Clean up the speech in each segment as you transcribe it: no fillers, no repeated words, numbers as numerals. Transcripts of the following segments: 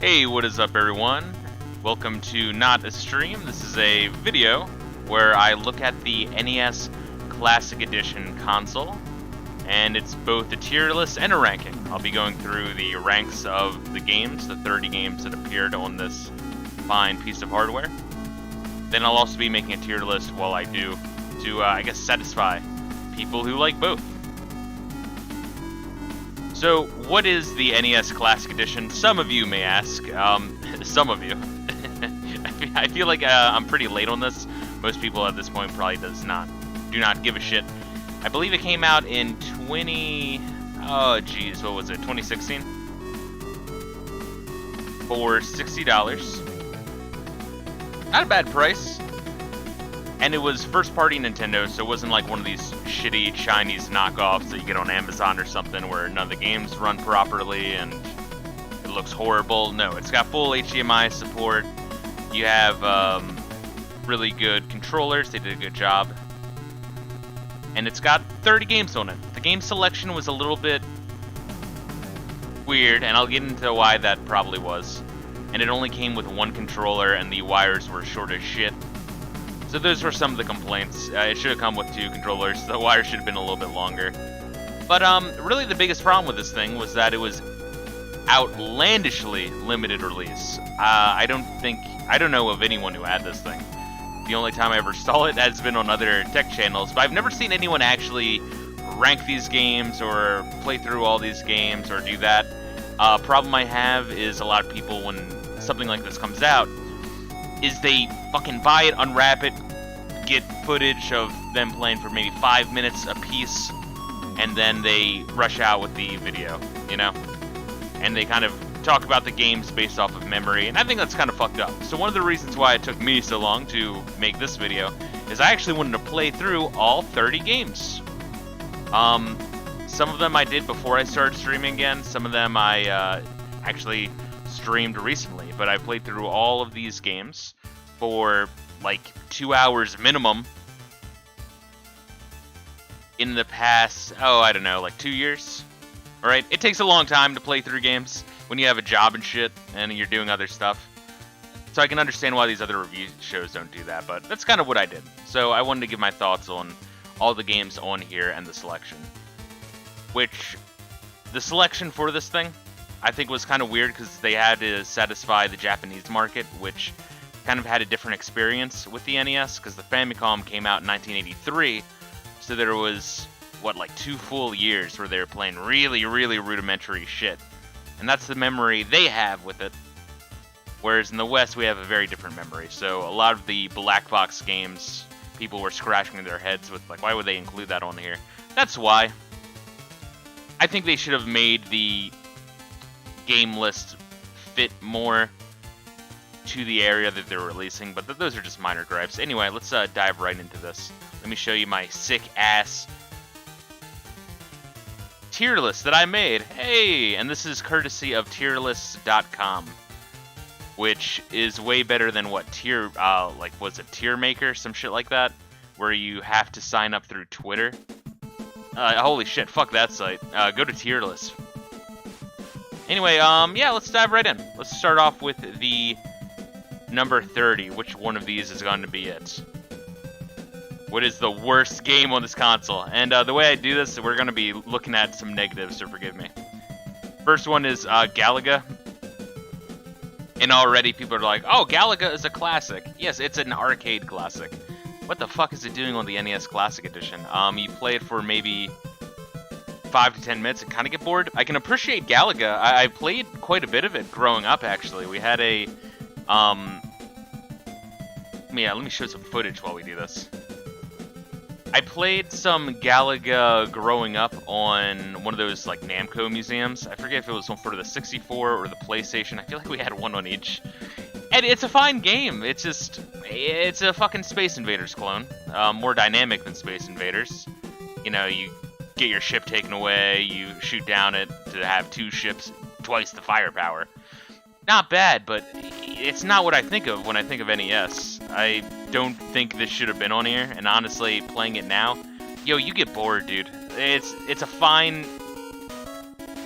Hey, what is up everyone? Welcome to Not a Stream. This is a video where I look at the NES Classic Edition console, and it's both a tier list and a ranking. I'll be going through the ranks of the games, the 30 games that appeared on this fine piece of hardware. Then I'll also be making a tier list while I do to, I guess, satisfy people who like both. So, what is the NES Classic Edition? Some of you may ask. Some of you. I feel like I'm pretty late on this. Most people at this point probably do not give a shit. I believe it came out in 2016? For $60. Not a bad price. And it was first-party Nintendo, so it wasn't like one of these shitty Chinese knockoffs that you get on Amazon or something where none of the games run properly and it looks horrible. No, it's got full HDMI support. You have really good controllers. They did a good job. And it's got 30 games on it. The game selection was a little bit weird, and I'll get into why that probably was. And it only came with one controller, and the wires were short as shit. So those were some of the complaints. It should have come with two controllers. The wire should have been a little bit longer. But really the biggest problem with this thing was that it was outlandishly limited release. I don't know of anyone who had this thing. The only time I ever saw it has been on other tech channels, but I've never seen anyone actually rank these games or play through all these games or do that. Problem I have is a lot of people, when something like this comes out, is they fucking buy it, unwrap it, get footage of them playing for maybe 5 minutes a piece, and then they rush out with the video, you know? And they kind of talk about the games based off of memory, and I think that's kind of fucked up. So one of the reasons why it took me so long to make this video is I actually wanted to play through all 30 games. Some of them I did before I started streaming again, some of them I actually streamed recently, but I played through all of these games for like 2 hours minimum in the past, I don't know, like 2 years. Alright, it takes a long time to play through games when you have a job and shit and you're doing other stuff. So I can understand why these other review shows don't do that, but that's kind of what I did. So I wanted to give my thoughts on all the games on here and the selection. Which, the selection for this thing, I think was kind of weird because they had to satisfy the Japanese market, which kind of had a different experience with the NES because the Famicom came out in 1983, so there was, like 2 full years where they were playing really, really rudimentary shit. And that's the memory they have with it, whereas in the West we have a very different memory. So a lot of the black box games, people were scratching their heads with, like, why would they include that on here? That's why. I think they should have made the game list fit more to the area that they're releasing, but those are just minor gripes. Anyway, let's dive right into this. Let me show you my sick-ass tier list that I made. Hey! And this is courtesy of tierlists.com, which is way better than what tier, was it Tier Maker? Some shit like that, where you have to sign up through Twitter. Holy shit, fuck that site. Go to tier list. Anyway, yeah, let's dive right in. Let's start off with the number 30. Which one of these is going to be it? What is the worst game on this console? And the way I do this, we're going to be looking at some negatives, so forgive me. First one is Galaga. And already people are like, oh, Galaga is a classic. Yes, it's an arcade classic. What the fuck is it doing on the NES Classic Edition? You play it for maybe 5 to 10 minutes and kind of get bored. I can appreciate Galaga. I played quite a bit of it growing up, actually. We had a, yeah, let me show some footage while we do this. I played some Galaga growing up on one of those, like, Namco museums. I forget if it was one for the 64 or the PlayStation. I feel like we had one on each. And it's a fine game. It's just, it's a fucking Space Invaders clone. More dynamic than Space Invaders. You know, you get your ship taken away, you shoot down it to have 2 ships, twice the firepower. Not bad, but it's not what I think of when I think of NES. I don't think this should have been on here, and honestly, playing it now, yo, you get bored, dude. It's a fine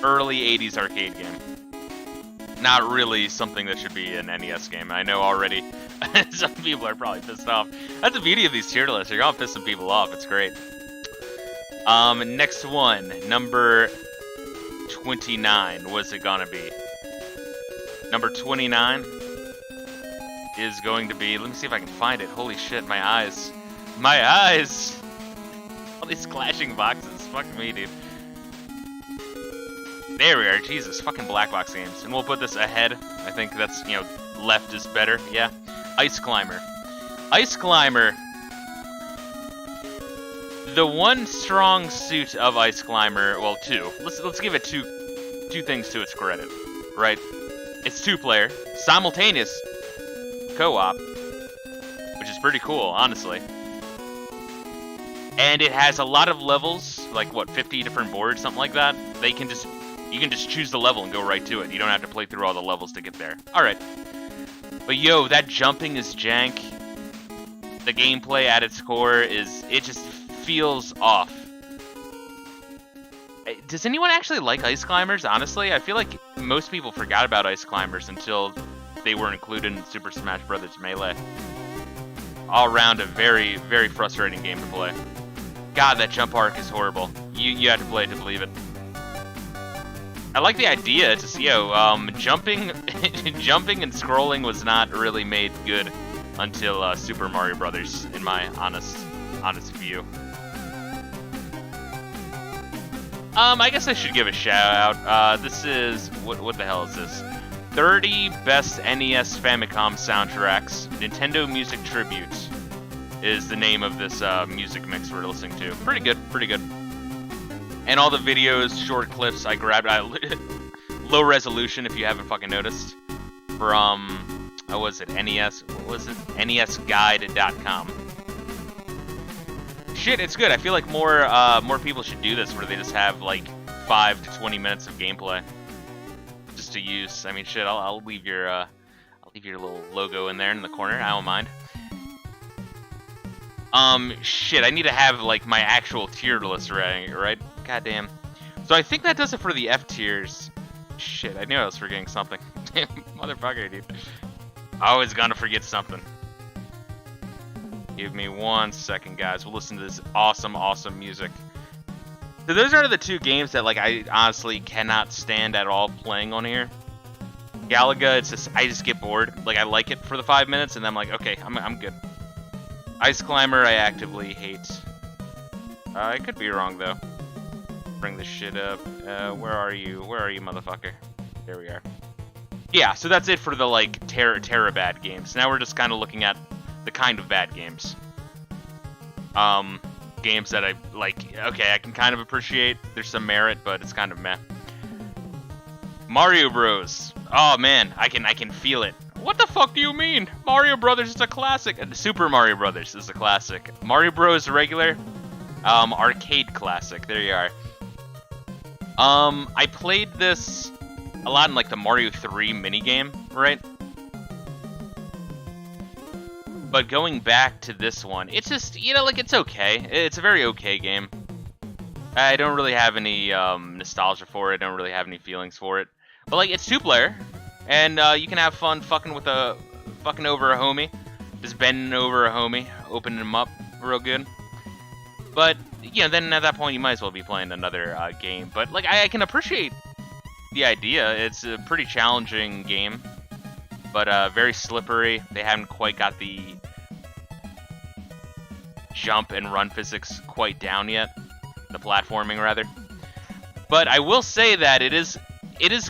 early 80s arcade game. not really something that should be an NES game. I know already some people are probably pissed off. That's the beauty of these tier lists. You're gonna piss some people off. It's great. Next one, number 29. What's it gonna be? Number 29 is going to be. Let me see if I can find it. Holy shit, my eyes. My eyes! All these clashing boxes. Fuck me, dude. There we are. Jesus, fucking black box games. And we'll put this ahead. I think that's, you know, left is better. Yeah. Ice Climber. Ice Climber. The one strong suit of Ice Climber, well, two. Let's give it two things to its credit, right? It's 2-player, simultaneous co-op, which is pretty cool, honestly. And it has a lot of levels, like what, 50 different boards, something like that. You can just choose the level and go right to it. You don't have to play through all the levels to get there. All right. But yo, that jumping is jank. The gameplay at its core it just feels off. Does anyone actually like Ice Climbers? Honestly, I feel like most people forgot about Ice Climbers until they were included in Super Smash Bros. Melee. All around a very, very frustrating game to play. God, that jump arc is horrible. You have to play it to believe it. I like the idea to see, jumping and scrolling was not really made good until Super Mario Brothers, in my honest view. I guess I should give a shout out. This is what the hell is this? 30 best NES Famicom soundtracks. Nintendo Music Tribute is the name of this music mix we're listening to. Pretty good, pretty good. And all the videos, short clips I grabbed, low resolution if you haven't fucking noticed, from, what was it, NES, what was it, NESguide.com. Shit, it's good. I feel like more people should do this, where they just have like 5 to 20 minutes of gameplay just to use. I mean, shit, I'll leave your little logo in there in the corner. I don't mind. Shit, I need to have like my actual tier list ready, right? Goddamn. So I think that does it for the F tiers. Shit, I knew I was forgetting something. Damn, motherfucker, dude. Always gonna forget something. Give me 1 second, guys. We'll listen to this awesome, awesome music. So those are the 2 games that, like, I honestly cannot stand at all playing on here. Galaga, it's just, I just get bored. Like, I like it for the 5 minutes, and then I'm like, okay, I'm good. Ice Climber, I actively hate. I could be wrong, though. Bring this shit up. Where are you? Where are you, motherfucker? There we are. Yeah, so that's it for the, like, Terra bad games. Now we're just kind of looking at the kind of bad games. Games that I, like, okay, I can kind of appreciate. There's some merit, but it's kind of meh. Mario Bros. Oh, man, I can feel it. What the fuck do you mean? Mario Brothers is a classic. Super Mario Brothers is a classic. Mario Bros. Regular, arcade classic. There you are. I played this a lot in like the Mario 3 minigame, right? But going back to this one, it's just, you know, like, it's okay. It's a very okay game. I don't really have any nostalgia for it. I don't really have any feelings for it. But like, it's 2-player. And you can have fun fucking over a homie. Just bending over a homie, opening him up real good. But, you know, then at that point you might as well be playing another game. But like, I can appreciate the idea. It's a pretty challenging game, but very slippery. They haven't quite got the jump and run physics quite down yet. The platforming, rather. But I will say that it is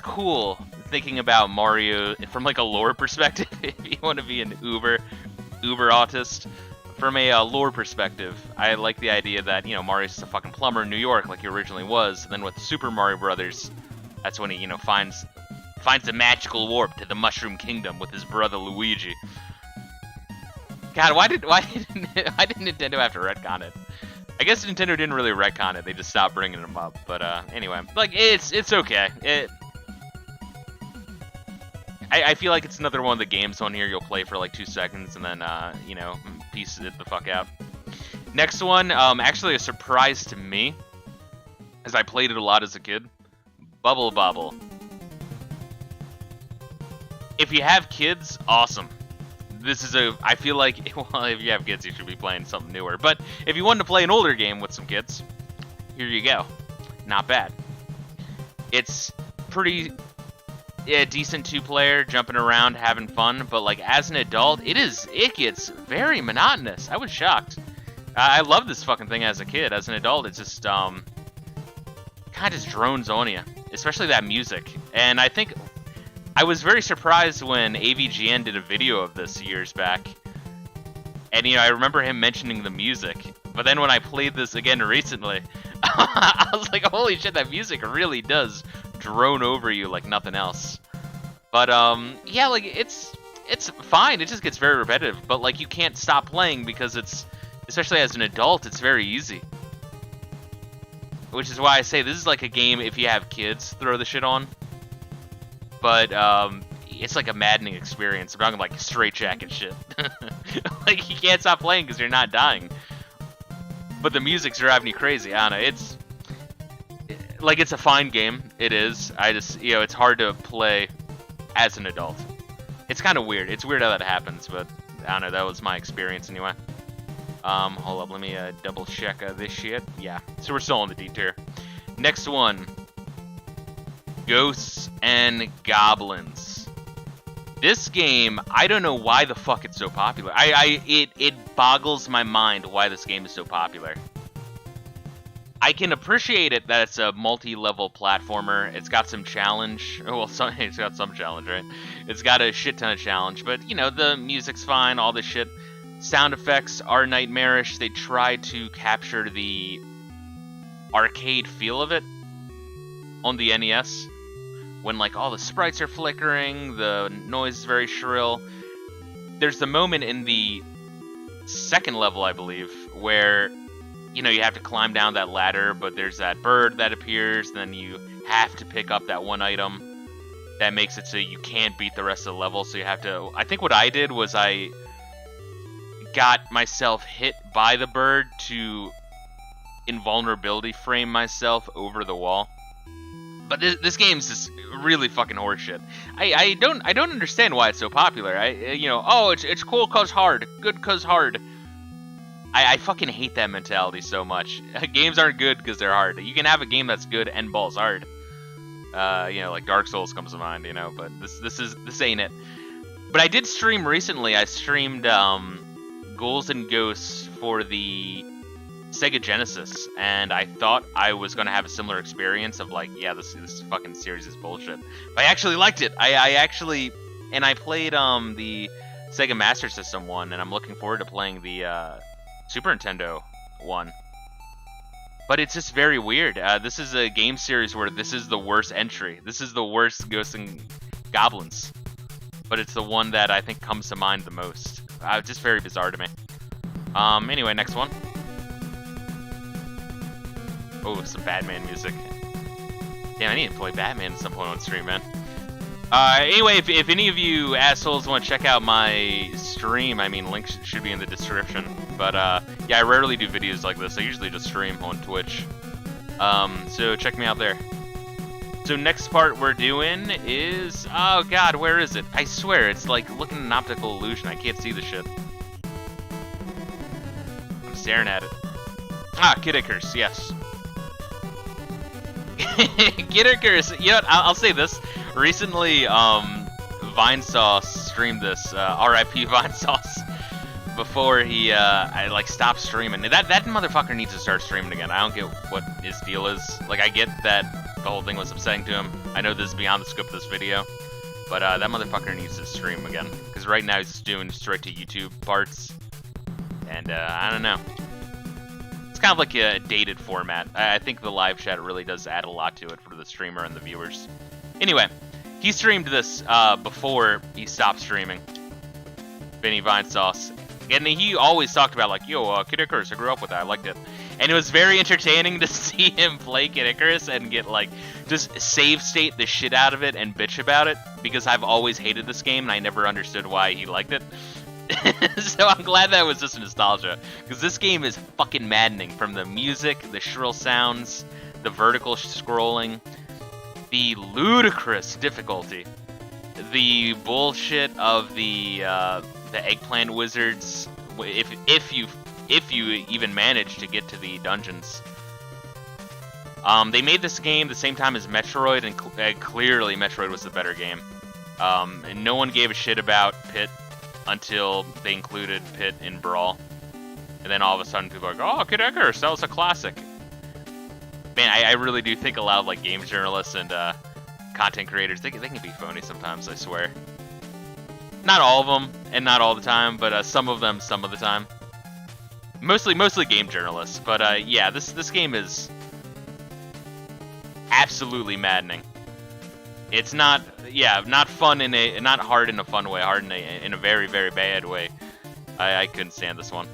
cool thinking about Mario from like a lore perspective. If you want to be an uber autist, from a lore perspective, I like the idea that, you know, Mario's just a fucking plumber in New York like he originally was. And then with Super Mario Brothers, that's when he, you know, finds the magical warp to the Mushroom Kingdom with his brother Luigi. God, why did Nintendo have to retcon it? I guess Nintendo didn't really retcon it. They just stopped bringing them up. But anyway, like, it's okay. I feel like it's another one of the games on here you'll play for like 2 seconds and then, you know, piece it the fuck out. Next one, actually a surprise to me, as I played it a lot as a kid. Bobble. if you have kids, awesome. This is I feel like, well, if you have kids, you should be playing something newer. But if you wanted to play an older game with some kids, here you go. Not bad. It's pretty decent 2-player, jumping around, having fun. But like as an adult, it gets very monotonous. I was shocked. I love this fucking thing as a kid. As an adult, it's just kind of just drones on you, especially that music. And I think I was very surprised when AVGN did a video of this years back. And, I remember him mentioning the music. But then when I played this again recently, I was like, holy shit, that music really does drone over you like nothing else. But, yeah, like, it's fine. It just gets very repetitive. But, like, you can't stop playing because especially as an adult, it's very easy. Which is why I say this is like a game, if you have kids, throw the shit on. But it's like a maddening experience. I'm talking like straight jacket shit. Like you can't stop playing because you're not dying. But the music's driving you crazy. I don't know. It's a fine game. It is. I just it's hard to play as an adult. It's kind of weird. It's weird how that happens, but I don't know. That was my experience anyway. Hold up. Let me double check this shit. Yeah. So we're still on the D tier. Next one. Ghosts and Goblins. This game, I don't know why the fuck it's so popular. It boggles my mind why this game is so popular. I can appreciate it that it's a multi-level platformer. It's got some challenge. Well, it's got some challenge, right? It's got a shit ton of challenge, but the music's fine, all this shit. Sound effects are nightmarish. They try to capture the arcade feel of it on the NES. When like all the sprites are flickering, the noise is very shrill. There's the moment in the second level, I believe, where you have to climb down that ladder, but there's that bird that appears, and then you have to pick up that one item that makes it so you can't beat the rest of the level. So you have to. I think what I did was I got myself hit by the bird to invulnerability frame myself over the wall. But this game's just really fucking horseshit. I don't understand why it's so popular. It's cool cause hard, good cause hard. I fucking hate that mentality so much. Games aren't good because they're hard. You can have a game that's good and balls hard. Like Dark Souls comes to mind. But this ain't it. But I did stream recently. I streamed Ghouls and Ghosts for the Sega Genesis, and I thought I was going to have a similar experience of like, yeah, this fucking series is bullshit. But I actually liked it. I played the Sega Master System one, and I'm looking forward to playing the Super Nintendo one. But it's just very weird. This is a game series where this is the worst entry. This is the worst Ghosts and Goblins. But it's the one that I think comes to mind the most. Just very bizarre to me. Anyway, next one. Oh, some Batman music. Damn, I need to play Batman at some point on stream, man. Anyway, if any of you assholes want to check out my stream, links should be in the description. But, yeah, I rarely do videos like this. I usually just stream on Twitch. So check me out there. So next part we're doing is... Oh, God, where is it? I swear, it's like looking at an optical illusion. I can't see the shit. I'm staring at it. Ah, Kid Icarus, yes. Kid Icarus, I'll say this. Recently, Vinesauce streamed this, RIP Vinesauce, before he, stopped streaming. That motherfucker needs to start streaming again. I don't get what his deal is. Like, I get that the whole thing was upsetting to him. I know this is beyond the scope of this video, but that motherfucker needs to stream again. Because right now he's just doing straight to YouTube parts, and, I don't know. Kind of like a dated format. I think the live chat really does add a lot to it for the streamer and the viewers. Anyway, he streamed this before he stopped streaming. Vinny Vinesauce. And he always talked about like, yo, Kid Icarus, I grew up with that, I liked it. And it was very entertaining to see him play Kid Icarus and get like, just save state the shit out of it and bitch about it. Because I've always hated this game and I never understood why he liked it. So I'm glad that was just nostalgia, because this game is fucking maddening. From the music, the shrill sounds, the vertical scrolling, the ludicrous difficulty. the bullshit of the eggplant wizards, if you even manage to get to the dungeons. They made this game the same time as Metroid, and clearly Metroid was the better game. And no one gave a shit about Pit until they included Pit in Brawl. And then all of a sudden people are like, oh, Kid Icarus, that was a classic. Man, I really do think a lot of like game journalists and content creators, they can be phony sometimes, I swear. Not all of them, and not all the time, but some of them, some of the time. Mostly game journalists, but yeah, this game is absolutely maddening. It's not fun not hard in a fun way, hard in a very, very bad way. I couldn't stand this one.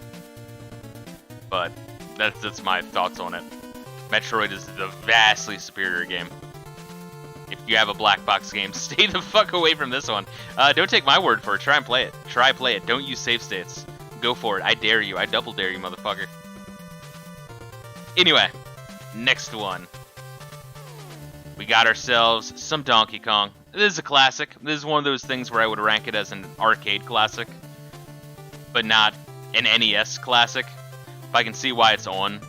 But that's my thoughts on it. Metroid is the vastly superior game. If you have a black box game, stay the fuck away from this one. Don't take my word for it. Try and play it. Try play it. Don't use save states. Go for it. I dare you. I double dare you, motherfucker. Anyway, next one. We got ourselves some Donkey Kong. This is a classic. This is one of those things where I would rank it as an arcade classic, but not an NES classic. If I can see why it's on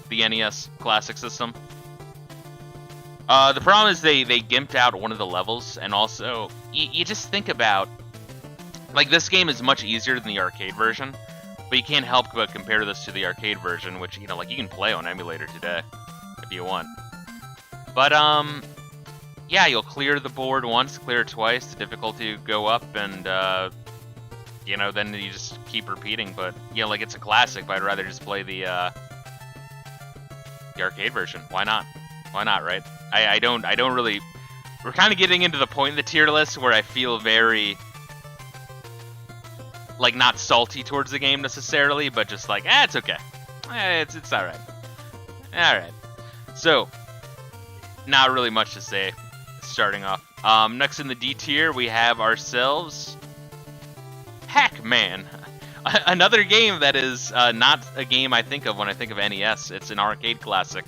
the NES Classic system. The problem is they gimped out one of the levels, and also, you just think about, like, this game is much easier than the arcade version, but you can't help but compare this to the arcade version, which, you know, like, you can play on emulator today, if you want. But, yeah, you'll clear the board once, clear it twice, the difficulty will go up, and, you know, then you just keep repeating, but, you know, like, it's a classic, but I'd rather just play the arcade version. Why not? Why not, right? I don't really... We're kind of getting into the point of the tier list where I feel very, like, not salty towards the game necessarily, but just like, it's okay. It's alright. Alright. So, not really much to say starting off. Next in the D tier, we have ourselves PacMan. Another game that is not a game I think of when I think of NES. It's an arcade classic,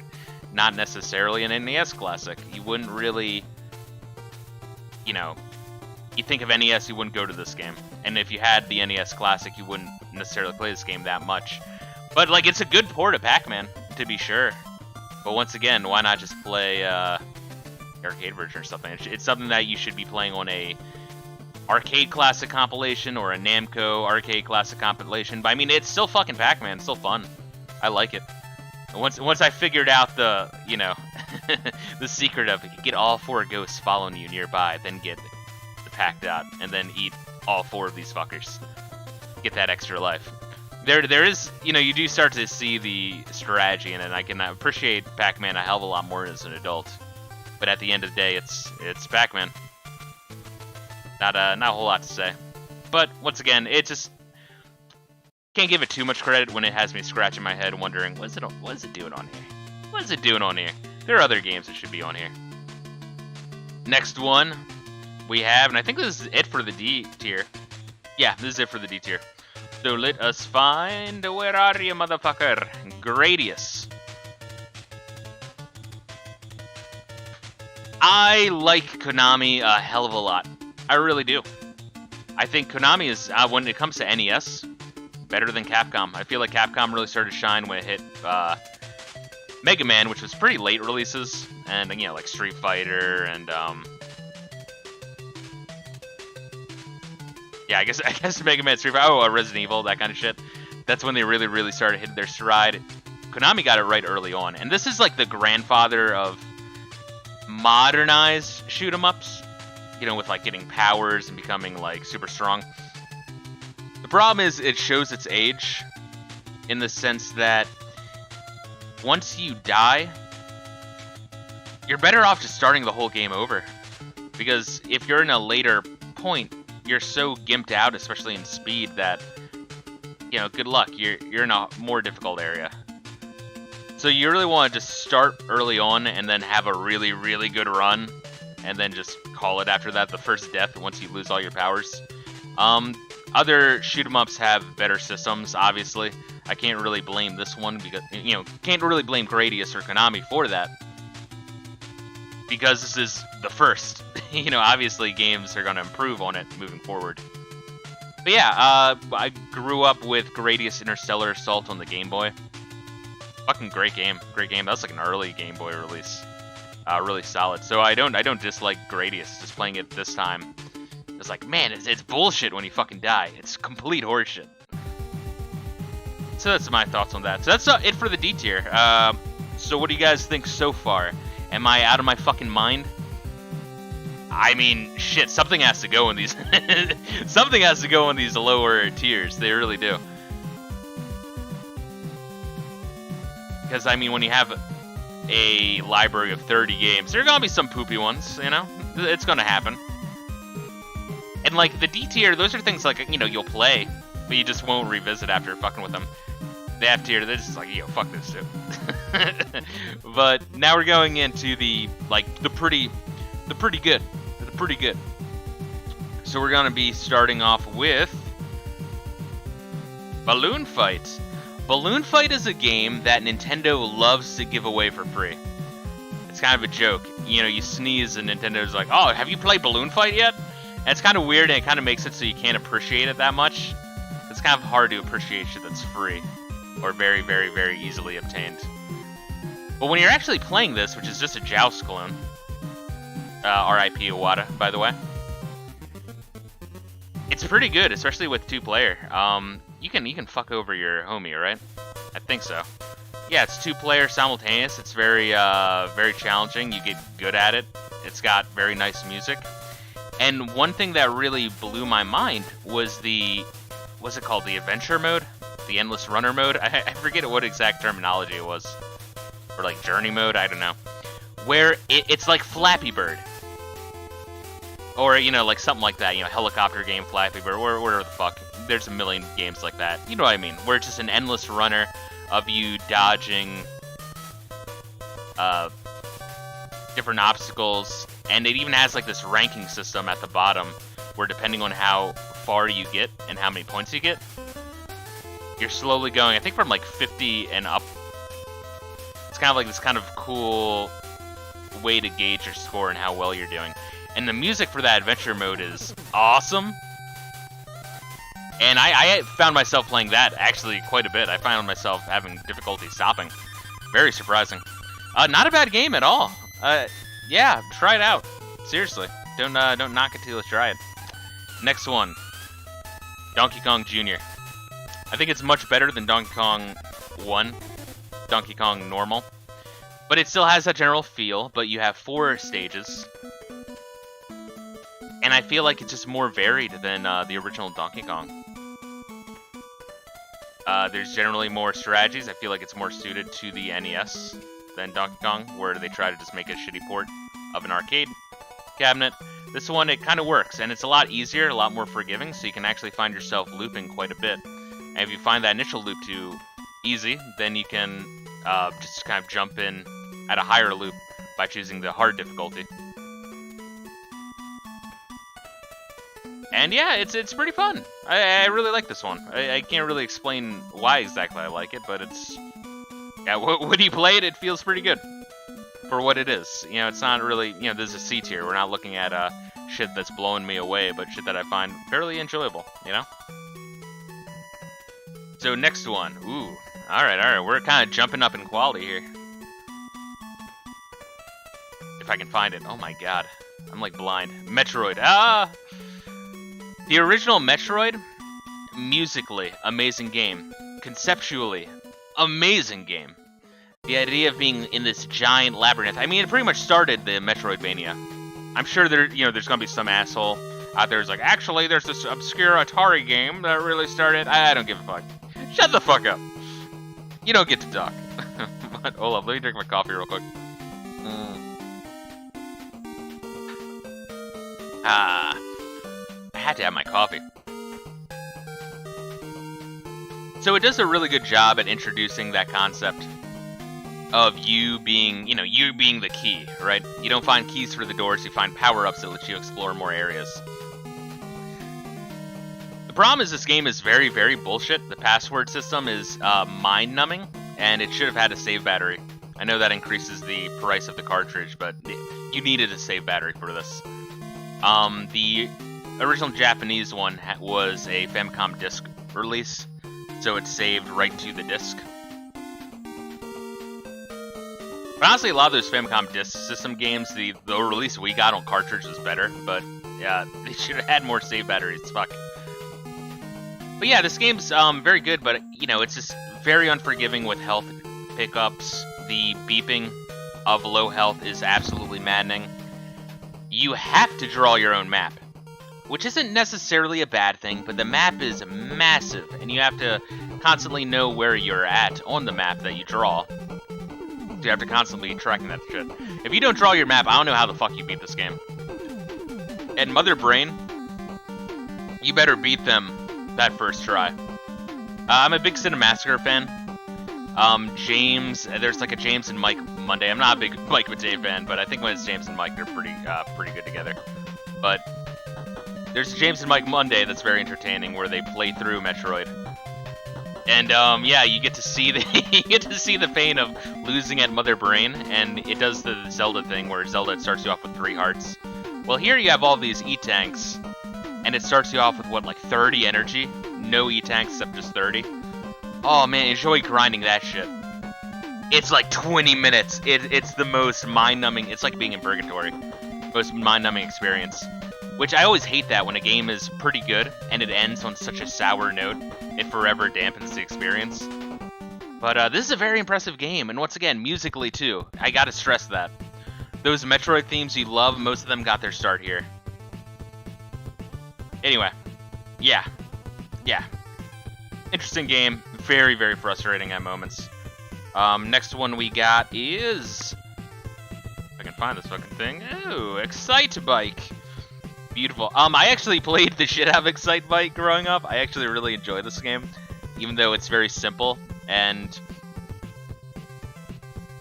not necessarily an NES classic. You wouldn't really, you know, you think of NES, you wouldn't go to this game. And if you had the NES Classic, you wouldn't necessarily play this game that much. But, like, it's a good port of PacMan, to be sure. But once again, why not just play arcade version or something? It's something that you should be playing on a arcade classic compilation or a Namco arcade classic compilation. But I mean, it's still fucking PacMan. It's still fun. I like it. And once I figured out the, you know, the secret of get all 4 ghosts following you nearby, then get the Pac Dot, and then eat all 4 of these fuckers. Get that extra life. There is, you know, you do start to see the strategy in it, and I can appreciate PacMan a hell of a lot more as an adult. But at the end of the day, it's PacMan. Not a whole lot to say. But once again, it just can't give it too much credit when it has me scratching my head wondering, what is it doing on here? What is it doing on here? There are other games that should be on here. Next one we have, and I think this is it for the D tier. Yeah, this is it for the D tier. So let us find, where are you, motherfucker? Gradius. I like Konami a hell of a lot. I really do. I think Konami is, when it comes to NES, better than Capcom. I feel like Capcom really started to shine when it hit Mega Man, which was pretty late releases, and, you know, like Street Fighter and yeah, I guess Mega Man, Street Fighter, Resident Evil, that kind of shit. That's when they really started hitting their stride. Konami got it right early on, and this is like the grandfather of modernized shoot 'em ups. You know, with like getting powers and becoming like super strong. The problem is it shows its age in the sense that once you die, you're better off just starting the whole game over. Because if you're in a later point, you're so gimped out, especially in speed, that, you know, good luck. You're in a more difficult area. So you really want to just start early on and then have a really good run, and then just call it after that, the first death once you lose all your powers. Other shoot 'em ups have better systems, obviously. I can't really blame this one because, you know, can't really blame Gradius or Konami for that. because this is the first. You know, obviously games are going to improve on it moving forward. But yeah, I grew up with Gradius Interstellar Assault on the Game Boy. Fucking great game. Great game. That was like an early Game Boy release. Really solid. So I don't dislike Gradius. Just playing it this time, it's like, man, it's bullshit when you fucking die. It's complete horseshit. So that's my thoughts on that. So that's it for the D tier. So what do you guys think so far? Am I out of my fucking mind? I mean, shit, something has to go in these. Something has to go in these lower tiers. They really do. Because, I mean, when you have a library of 30 games, there are gonna be some poopy ones, you know? It's gonna happen. And, like, the D tier, those are things like, you know, you'll play, but you just won't revisit after fucking with them. The F tier, they're just like, yo, fuck this shit. But now we're going into the, like, the pretty good. The pretty good. So we're gonna be starting off with Balloon Fight. Balloon Fight is a game that Nintendo loves to give away for free. It's kind of a joke. You know, you sneeze and Nintendo's like, oh, have you played Balloon Fight yet? And it's kind of weird, and it kind of makes it so you can't appreciate it that much. It's kind of hard to appreciate shit that's free, or very, very, very easily obtained. But when you're actually playing this, which is just a Joust clone, R.I.P. Iwata, by the way, it's pretty good, especially with 2-player. You can fuck over your homie, right? I think so. Yeah, it's 2-player simultaneous. It's very very challenging. You get good at it. It's got very nice music. And one thing that really blew my mind was the, what's it called? The adventure mode? The endless runner mode? I forget what exact terminology it was. Or like journey mode? I don't know. Where it's like Flappy Bird. Or, you know, like something like that. You know, helicopter game, Flappy Bird, or whatever the fuck. There's a million games like that. You know what I mean? Where it's just an endless runner of you dodging different obstacles. And it even has like this ranking system at the bottom where depending on how far you get and how many points you get, you're slowly going, I think from like 50 and up. It's kind of like this kind of cool way to gauge your score and how well you're doing. And the music for that adventure mode is awesome. And I found myself playing that actually quite a bit. I found myself having difficulty stopping. Very surprising. Not a bad game at all. Yeah, try it out. Seriously, don't knock it till you try it. Next one, Donkey Kong Jr. I think it's much better than Donkey Kong 1, Donkey Kong Normal, but it still has that general feel. But you have 4 stages, and I feel like it's just more varied than the original Donkey Kong. There's generally more strategies. I feel like it's more suited to the NES than Donkey Kong, where they try to just make a shitty port of an arcade cabinet. This one, it kind of works, and it's a lot easier, a lot more forgiving, so you can actually find yourself looping quite a bit. And if you find that initial loop too easy, then you can just kind of jump in at a higher loop by choosing the hard difficulty. And yeah, it's pretty fun. I really like this one. I can't really explain why exactly I like it, but it's... Yeah, when you play it, it feels pretty good for what it is. You know, it's not really, you know, this is a C tier. We're not looking at shit that's blowing me away, but shit that I find fairly enjoyable, you know? So next one. Ooh, alright, we're kind of jumping up in quality here. If I can find it. Oh my god, I'm like blind. Metroid. The original Metroid, musically, amazing game. Conceptually, amazing game. The idea of being in this giant labyrinth. I mean, it pretty much started the Metroidvania. I'm sure there's gonna be some asshole out there who's like, actually, there's this obscure Atari game that really started. I don't give a fuck. Shut the fuck up. You don't get to talk. But, hold up, let me drink my coffee real quick. I had to have my coffee. So it does a really good job at introducing that concept of you being the key, right? You don't find keys for the doors, you find power-ups that let you explore more areas. The problem is this game is very, very bullshit. The password system is mind-numbing, and it should have had a save battery. I know that increases the price of the cartridge, but You needed a save battery for this. The original Japanese one was a Famicom disc release, so it saved right to the disc. But honestly, a lot of those Famicom disc system games, the release we got on cartridge was better, but yeah, they should have had more save batteries. Fuck. But yeah, this game's very good, but you know, it's just very unforgiving with health pickups. The beeping of low health is absolutely maddening. You have to draw your own map, which isn't necessarily a bad thing, but the map is massive, and you have to constantly know where you're at on the map that you draw. So you have to constantly be tracking that shit. If you don't draw your map, I don't know how the fuck you beat this game. And Mother Brain, you better beat them that first try. I'm a big Cinemassacre fan. James, there's like a James and Mike Monday. I'm not a big Mike and Dave fan, but I think when it's James and Mike, they're pretty good together. But there's James and Mike Monday that's very entertaining, where they play through Metroid. And yeah, you get to see the pain of losing at Mother Brain, and it does the Zelda thing where Zelda starts you off with 3 hearts. Well, here you have all these E-tanks, and it starts you off with what, like 30 energy? No E-tanks except just 30. Oh man, enjoy grinding that shit. It's like 20 minutes. It's the most mind-numbing. It's like being in purgatory. Most mind-numbing experience. Which I always hate that when a game is pretty good and it ends on such a sour note. It forever dampens the experience. But this is a very impressive game, and once again, musically too. I gotta stress that. Those Metroid themes you love, most of them got their start here. Anyway, yeah. Interesting game, very, very frustrating at moments. Next one we got is... if I can find this fucking thing. Oh, Excite Bike. Beautiful. I actually played the shit out of Excite Bike growing up. I actually really enjoy this game, even though it's very simple. And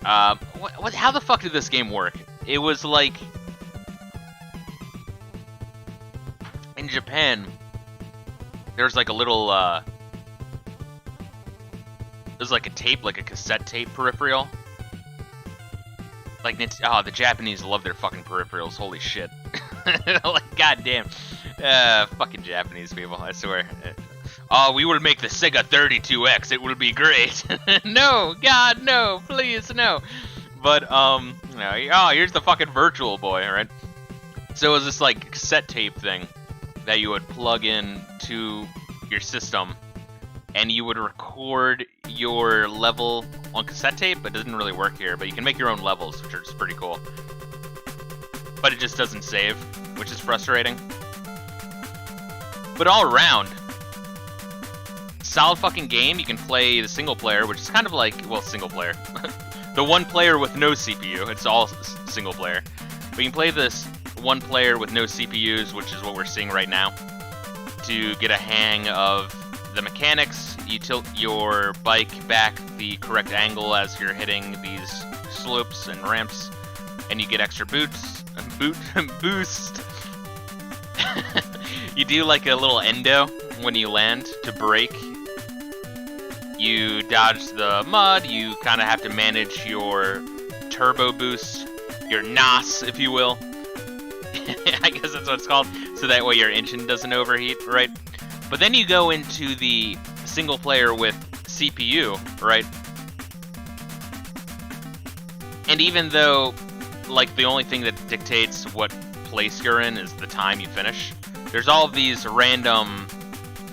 how the fuck did this game work? It was like in Japan. There's like a little there's like a tape, like a cassette tape peripheral. Like, the Japanese love their fucking peripherals. Holy shit. Like, goddamn. Fucking Japanese people, I swear. Oh, we will make the Sega 32X. It will be great. No, God, no, please, no. But, oh, here's the fucking Virtual Boy, right? So it was this, like, cassette tape thing that you would plug in to your system, and you would record your level on cassette tape. It doesn't really work here, but you can make your own levels, which are just pretty cool. But it just doesn't save, which is frustrating. But all around, solid fucking game. You can play the single player, which is kind of like, well, single player. The one player with no CPU, it's all single player. But you can play this one player with no CPUs, which is what we're seeing right now, to get a hang of the mechanics. You tilt your bike back the correct angle as you're hitting these slopes and ramps, and you get extra boost. You do like a little endo when you land to brake. You dodge the mud. You kind of have to manage your turbo boost, your NOS, if you will. I guess that's what it's called, so that way your engine doesn't overheat, right? But then you go into the single player with CPU, right? And even though, like, the only thing that dictates what place you're in is the time you finish, there's all of these random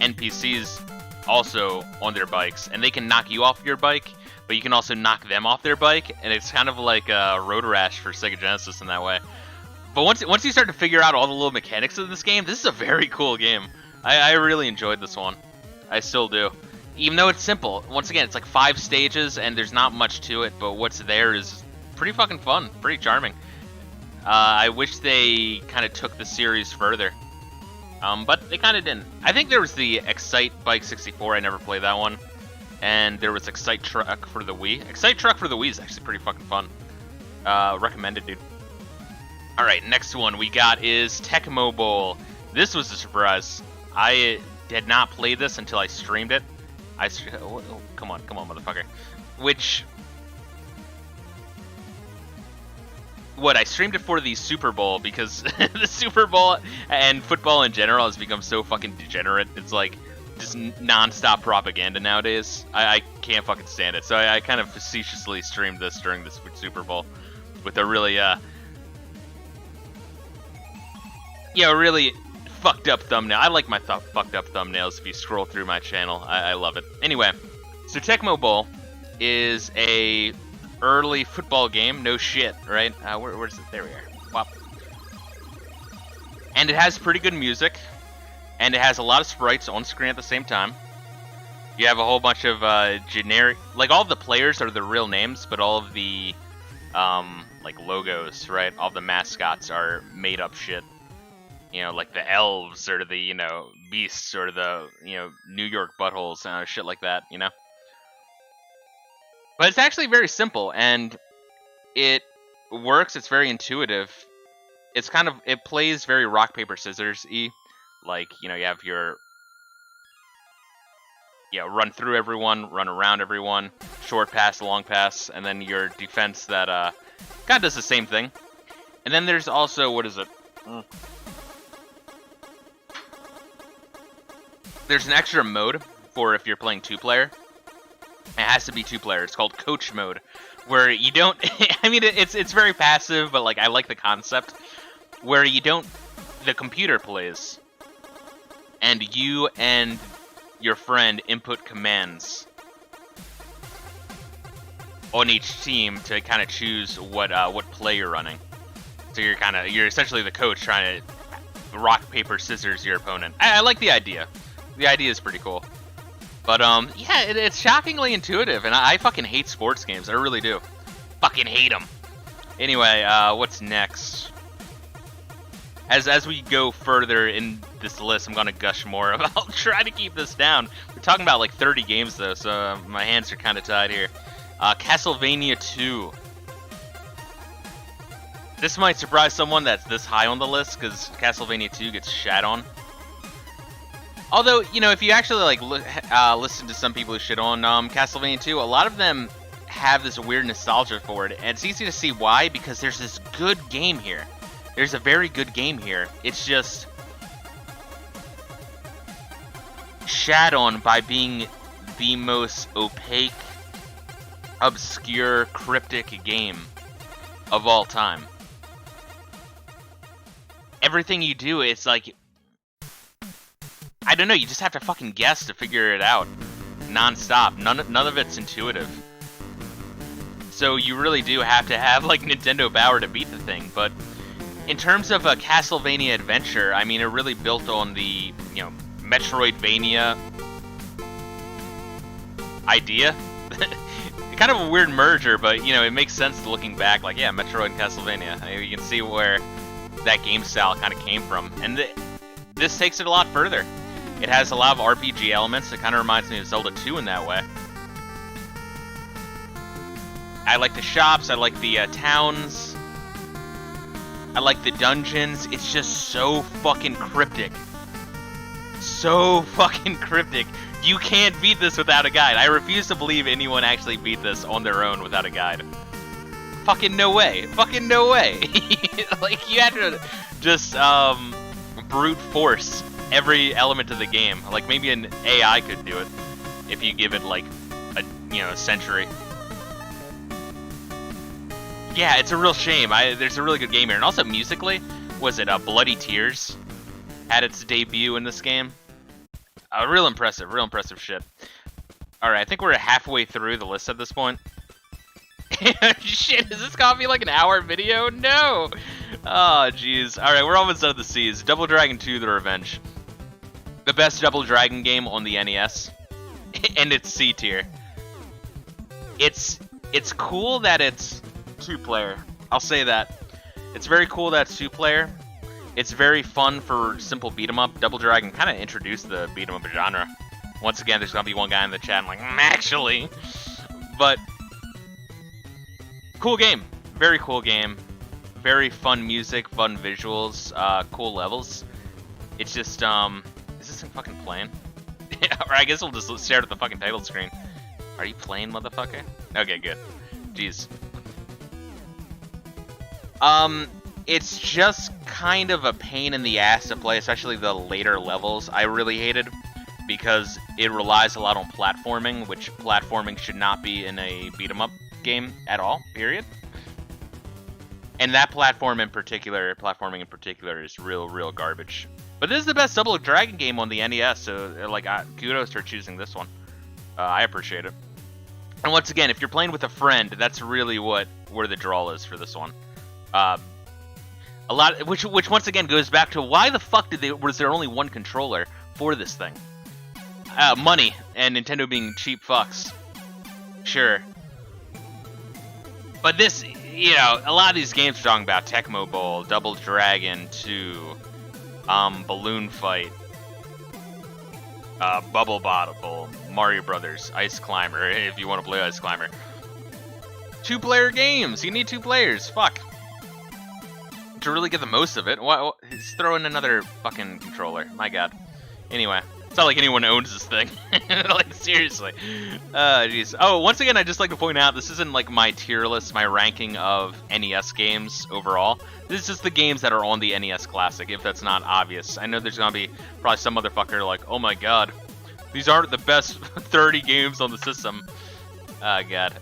NPCs also on their bikes, and they can knock you off your bike, but you can also knock them off their bike, and it's kind of like a Road Rash for Sega Genesis in that way. But once you start to figure out all the little mechanics of this game, this is a very cool game. I really enjoyed this one. I still do. Even though it's simple. Once again, it's like 5 stages, and there's not much to it, but what's there is pretty fucking fun, pretty charming. I wish they kind of took the series further. But they kind of didn't. I think there was the Excite Bike 64, I never played that one. And there was Excite Truck for the Wii. Excite Truck for the Wii is actually pretty fucking fun. Recommended, dude. Alright, next one we got is Tecmo Bowl. This was a surprise. I did not play this until I streamed it. Come on, motherfucker. Which... What, I streamed it for the Super Bowl because the Super Bowl and football in general has become so fucking degenerate. It's like just non-stop propaganda nowadays. I can't fucking stand it. So I kind of facetiously streamed this during the Super Bowl with a really, really fucked up thumbnail. I like my fucked up thumbnails if you scroll through my channel. I love it. Anyway, so Tecmo Bowl is a early football game, no shit, right? Where's it? There we are. Wow. And it has pretty good music, and it has a lot of sprites on screen at the same time. You have a whole bunch of generic, like all of the players are the real names, but all of the like logos, right? All the mascots are made up shit. You know, like the elves or the beasts or the New York buttholes and shit like that. But it's actually very simple, and it works. It's very intuitive. It plays very rock, paper, scissors-y. Like, you have your, run through everyone, run around everyone, short pass, long pass, and then your defense that kind of does the same thing. And then there's also, what is it? There's an extra mode for if you're playing two-player. It has to be two-player. It's called coach mode, where you don't. I mean, it's very passive, but like I like the concept, where you don't. The computer plays, and you and your friend input commands on each team to kind of choose what play you're running. So you're essentially the coach trying to rock, paper, scissors your opponent. I like the idea. The idea is pretty cool. But, yeah, it's shockingly intuitive, and I fucking hate sports games. I really do. Fucking hate them. Anyway, what's next? As we go further in this list, I'm gonna gush more. I'll try to keep this down. We're talking about, like, 30 games, though, so my hands are kind of tied here. Castlevania II. This might surprise someone that's this high on the list, because Castlevania II gets shat on. Although, if you actually like listen to some people who shit on Castlevania 2, a lot of them have this weird nostalgia for it, and it's easy to see why, because there's this good game here. There's a very good game here. It's just shat on by being the most opaque, obscure, cryptic game of all time. Everything you do, it's like, I don't know, you just have to fucking guess to figure it out. Non-stop. None of it's intuitive. So you really do have to have, like, Nintendo power to beat the thing. But in terms of a Castlevania adventure, I mean, it really built on the, Metroidvania idea. Kind of a weird merger, but, it makes sense looking back. Like, yeah, Metroid and Castlevania. I mean, you can see where that game style kind of came from. And this takes it a lot further. It has a lot of RPG elements. It kind of reminds me of Zelda 2 in that way. I like the shops. I like the towns. I like the dungeons. It's just so fucking cryptic. So fucking cryptic. You can't beat this without a guide. I refuse to believe anyone actually beat this on their own without a guide. Fucking no way. Fucking no way. Like, you have to just brute force every element of the game. Like, maybe an AI could do it if you give it like a century. Yeah, it's a real shame. There's a really good game here, and also musically, was it Bloody Tears had its debut in this game? Real impressive shit. All right, I think we're halfway through the list at this point. Shit, is this gonna be like an hour video? No. Oh, jeez. All right, we're almost done with the C's. Double Dragon 2: The Revenge. The best Double Dragon game on the NES, and it's C tier. It's cool that it's two-player. I'll say that. It's very cool that it's two-player. It's very fun for simple beat-em up. Double Dragon kind of introduced the beat-em up genre. Once again, there's gonna be one guy in the chat I'm like, actually. But cool game. Very cool game. Very fun music, fun visuals, cool levels. It's just, is this thing fucking playing? Or I guess we'll just stare at the fucking title screen. Are you playing, motherfucker? Okay, good. Jeez. It's just kind of a pain in the ass to play, especially the later levels. I really hated because it relies a lot on platforming, which platforming should not be in a beat 'em up game at all. Period. And that platforming in particular, is real garbage. But this is the best Double Dragon game on the NES, so like kudos for choosing this one. I appreciate it. And once again, if you're playing with a friend, that's really where the draw is for this one. Which once again goes back to why the fuck was there only one controller for this thing? Money and Nintendo being cheap fucks. Sure. But this, a lot of these games we're talking about, Tecmo Bowl, Double Dragon 2, Balloon Fight, Bobble, Mario Brothers, Ice Climber, if you want to play Ice Climber. 2-player games! You need 2 players, fuck. To really get the most of it, just throw in another fucking controller, my god. Anyway, it's not like anyone owns this thing. Like, seriously. Jeez. Oh, once again, I'd just like to point out, this isn't like my tier list, my ranking of NES games overall. This is just the games that are on the NES Classic, if that's not obvious. I know there's gonna be probably some motherfucker like, oh my god, these aren't the best 30 games on the system. Oh god.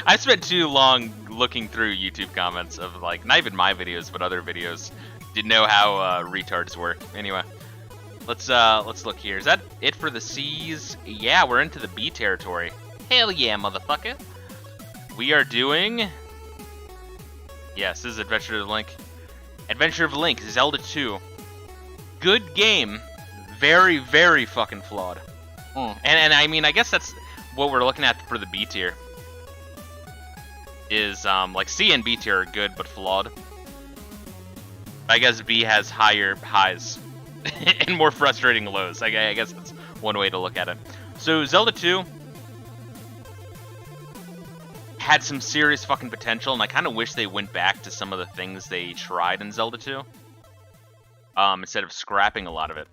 I've spent too long looking through YouTube comments of like, not even my videos, but other videos. Didn't know how retards work. Anyway, let's look here. Is that it for the C's? Yeah, we're into the B territory. Hell yeah, motherfucker. We are doing... Yes, this is Adventure of Link. Adventure of Link, Zelda 2. Good game. Very, very fucking flawed. And I mean, I guess that's what we're looking at for the B tier. Is, like, C and B tier are good, but flawed. I guess B has higher highs and more frustrating lows. I guess that's one way to look at it. So, Zelda 2 had some serious fucking potential, and I kind of wish they went back to some of the things they tried in Zelda 2. Instead of scrapping a lot of it.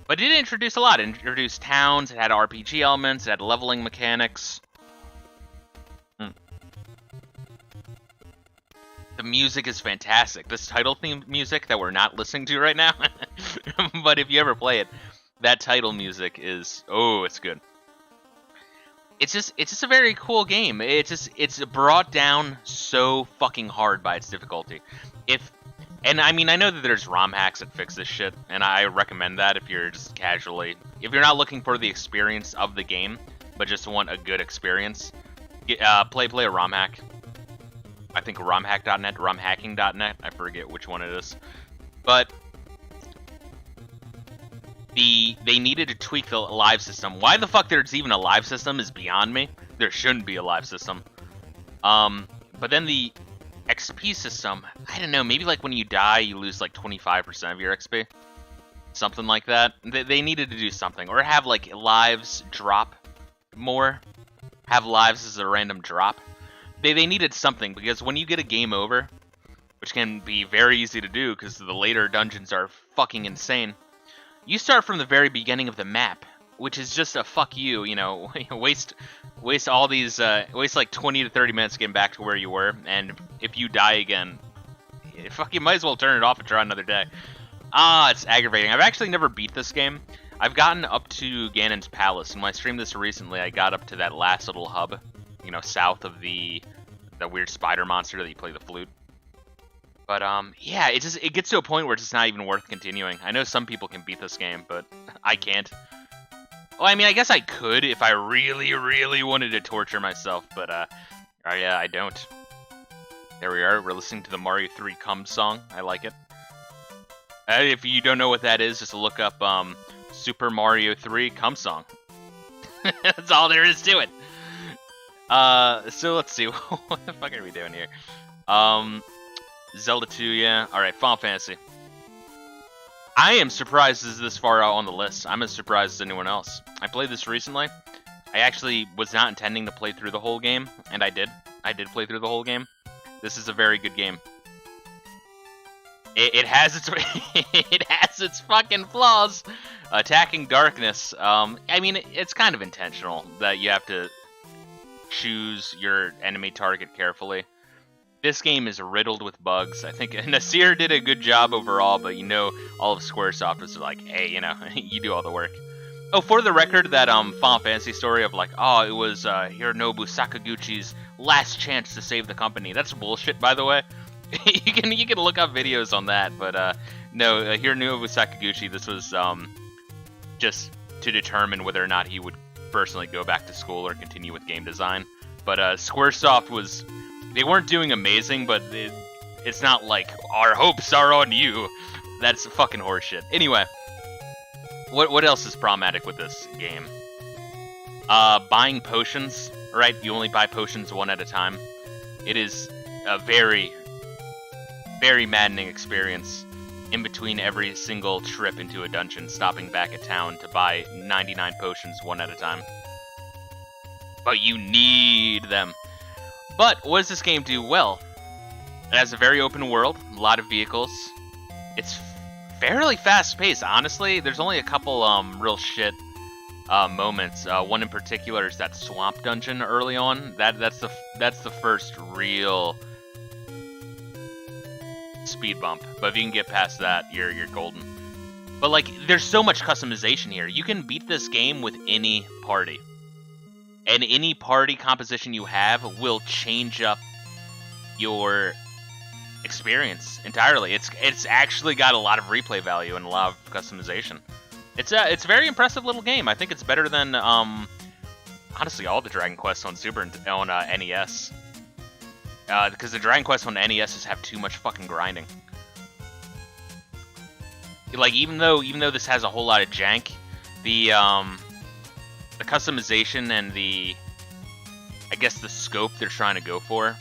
But it did introduce a lot. It introduced towns, it had RPG elements, it had leveling mechanics. The music is fantastic. This title theme music that we're not listening to right now, but if you ever play it, that title music is, oh, it's good. It's just a very cool game. It's brought down so fucking hard by its difficulty. And I mean, I know that there's ROM hacks that fix this shit, and I recommend that if you're just casually, if you're not looking for the experience of the game, but just want a good experience, play a ROM hack. I think romhack.net, romhacking.net, I forget which one it is. But they needed to tweak the live system. Why the fuck there's even a live system is beyond me. There shouldn't be a live system. But then the XP system, I don't know, maybe like when you die, you lose like 25% of your XP. Something like that. They needed to do something. Or have like lives drop more. Have lives as a random drop. They needed something, because when you get a game over, which can be very easy to do because the later dungeons are fucking insane, you start from the very beginning of the map, which is just a fuck you, waste all these, waste like 20 to 30 minutes getting back to where you were, and if you die again, you might as well turn it off and try another day. It's aggravating. I've actually never beat this game. I've gotten up to Ganon's Palace, and when I streamed this recently, I got up to that last little hub, south of the weird spider monster that you play the flute. But yeah, it gets to a point where it's just not even worth continuing. I know some people can beat this game, but I can't. Well, I mean, I guess I could if I really, really wanted to torture myself, but yeah, I don't. There we are. We're listening to the Mario 3 Cum song. I like it. If you don't know what that is, just look up Super Mario 3 Cum song. That's all there is to it. So let's see, what the fuck are we doing here? Zelda 2, yeah. Alright, Final Fantasy. I am surprised this is this far out on the list. I'm as surprised as anyone else. I played this recently. I actually was not intending to play through the whole game, and I did. I did play through the whole game. This is a very good game. It has its it has its fucking flaws. Attacking Darkness. I mean, it's kind of intentional that you have to choose your enemy target carefully. This game is riddled with bugs. I think Nasir did a good job overall, but all of Squaresoft was like, hey, you do all the work. Oh, for the record, that Final Fantasy story of like, oh, it was Hironobu Sakaguchi's last chance to save the company. That's bullshit, by the way. you can look up videos on that, but no, Hironobu Sakaguchi. This was just to determine whether or not he would personally go back to school or continue with game design. But Squaresoft they weren't doing amazing, but it's not like our hopes are on you. That's fucking horseshit. Anyway, what else is problematic with this game? Buying potions, right? You only buy potions one at a time. It is a very, very maddening experience in between every single trip into a dungeon, stopping back at town to buy 99 potions one at a time. But you need them. But what does this game do well? It has a very open world, a lot of vehicles. It's fairly fast-paced, honestly. There's only a couple real shit moments. One in particular is that swamp dungeon early on. That's the first real speed bump. But if you can get past that, you're golden. But like, there's so much customization here. You can beat this game with any party. And any party composition you have will change up your experience entirely. It's actually got a lot of replay value and a lot of customization. It's a very impressive little game. I think it's better than honestly all the Dragon Quests on NES. Because the Dragon Quests on NES have too much fucking grinding. Like even though this has a whole lot of jank, the customization and I guess the scope they're trying to go for.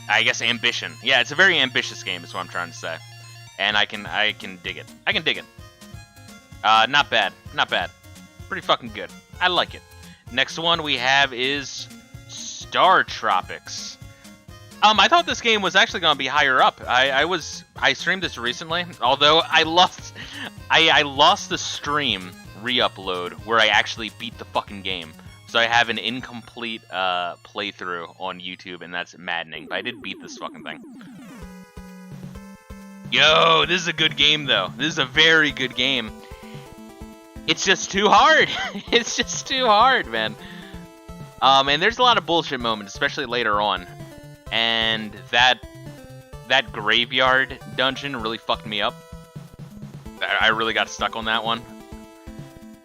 I guess ambition. Yeah, it's a very ambitious game is what I'm trying to say. And I can dig it. I can dig it. Not bad. Not bad. Pretty fucking good. I like it. Next one we have is Star Tropics. I thought this game was actually going to be higher up. I streamed this recently, although I lost the stream re-upload where I actually beat the fucking game. So I have an incomplete playthrough on YouTube, and that's maddening. But I did beat this fucking thing. Yo, this is a good game, though. This is a very good game. It's just too hard. It's just too hard, man. And there's a lot of bullshit moments, especially later on. And that graveyard dungeon really fucked me up. I really got stuck on that one.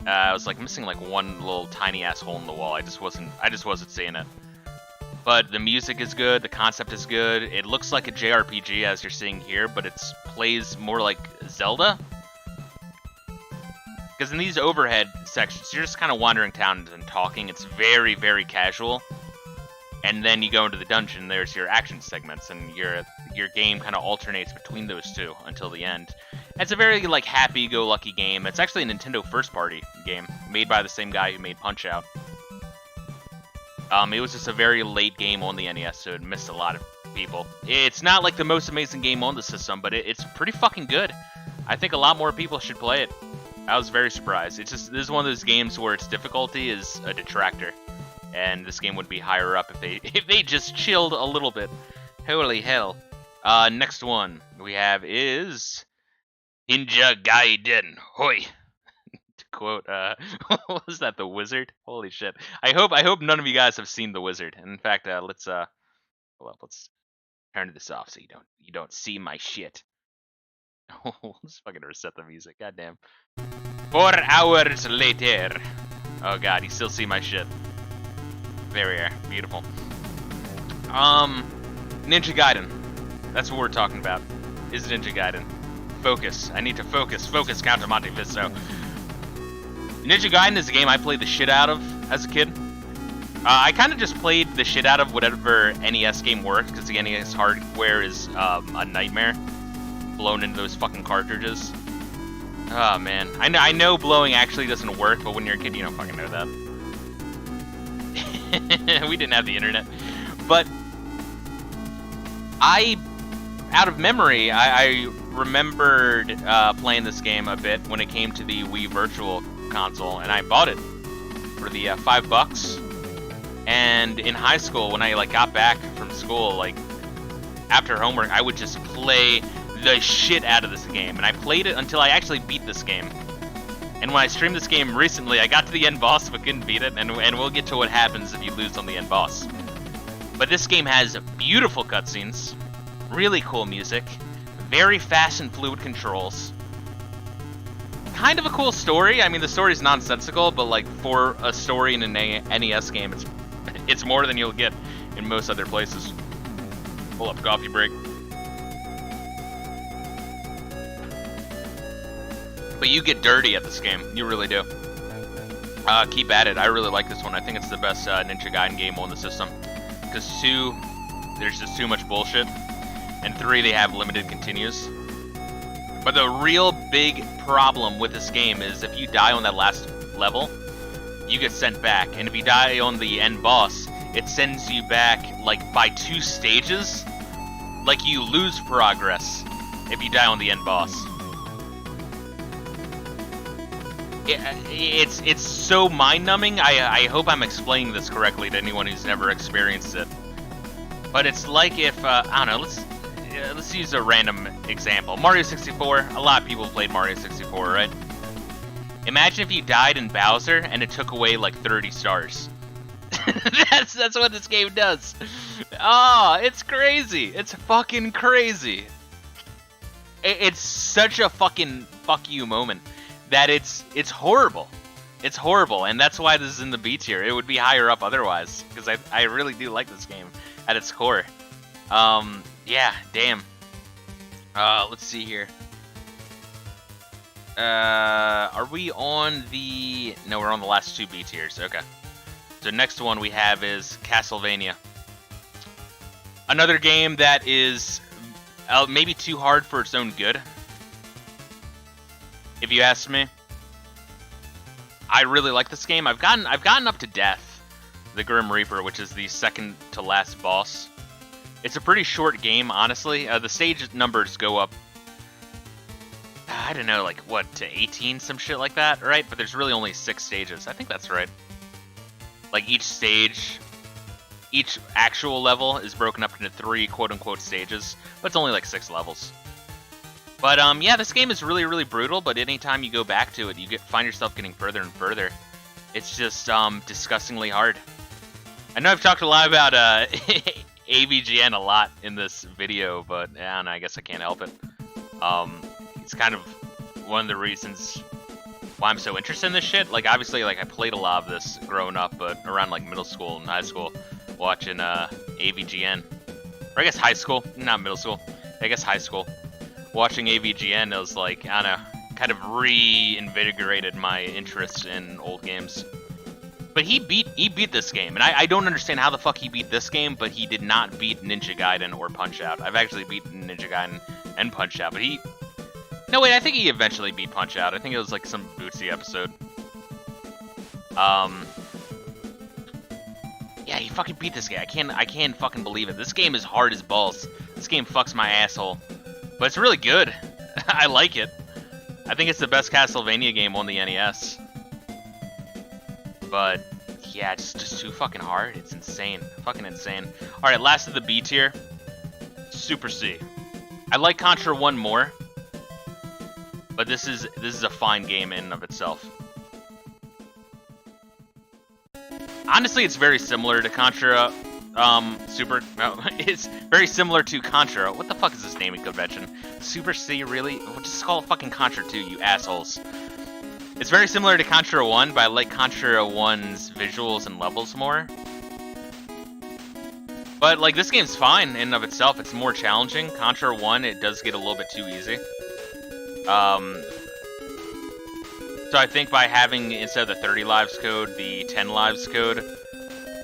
I was like missing like one little tiny ass hole in the wall. I just wasn't seeing it. But the music is good, the concept is good. It looks like a JRPG as you're seeing here, but it plays more like Zelda. Because in these overhead sections, you're just kind of wandering town and talking. It's very, very casual. And then you go into the dungeon, there's your action segments, and your game kind of alternates between those two until the end. It's a very like happy-go-lucky game. It's actually a Nintendo first-party game made by the same guy who made Punch-Out. It was just a very late game on the NES, so it missed a lot of people. It's not like the most amazing game on the system, but it's pretty fucking good. I think a lot more people should play it. I was very surprised. This is one of those games where its difficulty is a detractor, and this game would be higher up if they just chilled a little bit. Holy hell! Next one we have is Ninja Gaiden. Hoi! To quote, what was that? The Wizard? Holy shit! I hope none of you guys have seen The Wizard. And in fact, let's turn this off so you don't see my shit. Let's fucking reset the music. Goddamn. 4 hours later. Oh god, you still see my shit. There we are. Beautiful. Ninja Gaiden. That's what we're talking about. Is Ninja Gaiden. Focus. I need to focus. Focus, Count Monte Fisto. Ninja Gaiden is a game I played the shit out of as a kid. I kind of just played the shit out of whatever NES game worked, because the NES hardware is a nightmare. Blown into those fucking cartridges. Oh man. I know blowing actually doesn't work, but when you're a kid you don't fucking know that. We didn't have the internet. But out of memory, I remembered playing this game a bit when it came to the Wii Virtual Console, and I bought it for the $5. And in high school, when I like got back from school, like after homework, I would just play the shit out of this game, and I played it until I actually beat this game. And when I streamed this game recently, I got to the end boss but couldn't beat it, and we'll get to what happens if you lose on the end boss. But this game has beautiful cutscenes, really cool music, very fast and fluid controls, kind of a cool story. I mean, the story's nonsensical, but like for a story in an NES game, it's more than you'll get in most other places. Pull up coffee break. But you get dirty at this game, you really do. Keep at it. I really like this one. I think it's the best Ninja Gaiden game on the system. Because 2, there's just too much bullshit. And 3, they have limited continues. But the real big problem with this game is if you die on that last level, you get sent back. And if you die on the end boss, it sends you back like by 2 stages. Like you lose progress if you die on the end boss. It's so mind-numbing. I hope I'm explaining this correctly to anyone who's never experienced it. But it's like if I don't know. Let's use a random example. Mario 64. A lot of people played Mario 64, right? Imagine if you died in Bowser and it took away like 30 stars. That's what this game does. Oh, it's crazy. It's fucking crazy. It's such a fucking fuck you moment. That it's horrible. It's horrible, and that's why this is in the B tier. It would be higher up otherwise, because I really do like this game at its core. Yeah, damn. Let's see here. Are we on the... No, we're on the last 2 B tiers. Okay. So next one we have is Castlevania. Another game that is maybe too hard for its own good. If you ask me, I really like this game. I've gotten up to Death, the Grim Reaper, which is the second to last boss. It's a pretty short game, honestly. The stage numbers go up, I don't know, like what, to 18, some shit like that, right? But there's really only 6 stages. I think that's right. Like each stage, each actual level is broken up into 3 quote-unquote stages, but it's only like 6 levels. But yeah, this game is really, really brutal, but anytime you go back to it, you find yourself getting further and further. It's just disgustingly hard. I know I've talked a lot about AVGN a lot in this video, but I don't know, I guess I can't help it. It's kind of one of the reasons why I'm so interested in this shit. Like, obviously, like I played a lot of this growing up, but around like middle school and high school, watching AVGN. Or I guess high school, not middle school. I guess high school. Watching AVGN, it was like, I don't know, kind of reinvigorated my interest in old games. But he beat this game, and I don't understand how the fuck he beat this game, but he did not beat Ninja Gaiden or Punch-Out. I've actually beaten Ninja Gaiden and Punch-Out, but no, wait, I think he eventually beat Punch-Out. I think it was like some Bootsy episode. Yeah, he fucking beat this guy. I can't fucking believe it. This game is hard as balls. This game fucks my asshole. But it's really good. I like it. I think it's the best Castlevania game on the NES. But yeah, it's just too fucking hard. It's insane. Fucking insane. Alright, last of the B tier. Super C. I like Contra 1 more. But this is a fine game in and of itself. Honestly, it's very similar to Contra it's very similar to Contra. What the fuck is this naming convention? Super C, really? We'll just call it fucking Contra 2, you assholes. It's very similar to Contra 1, but I like Contra 1's visuals and levels more. But, like, this game's fine in and of itself. It's more challenging. Contra 1, it does get a little bit too easy. So I think by having, instead of the 30 lives code, the 10 lives code,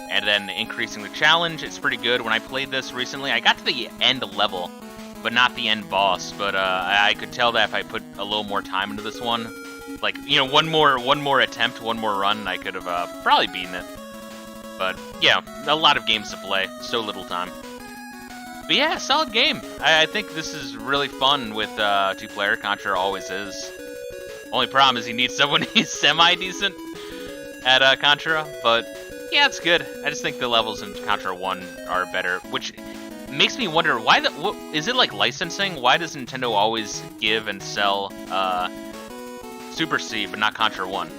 and then increasing the challenge, it's pretty good. When I played this recently, I got to the end level, but not the end boss. But I could tell that if I put a little more time into this one, like, you know, one more attempt, one more run, I could have probably beaten it. But yeah, a lot of games to play, so little time. But yeah, solid game. I think this is really fun with 2-player. Contra always is. Only problem is he needs someone who's semi-decent at Contra, but Yeah, it's good. I just think the levels in Contra 1 are better, which makes me wonder why is it like licensing? Why does Nintendo always give and sell Super C but not Contra 1?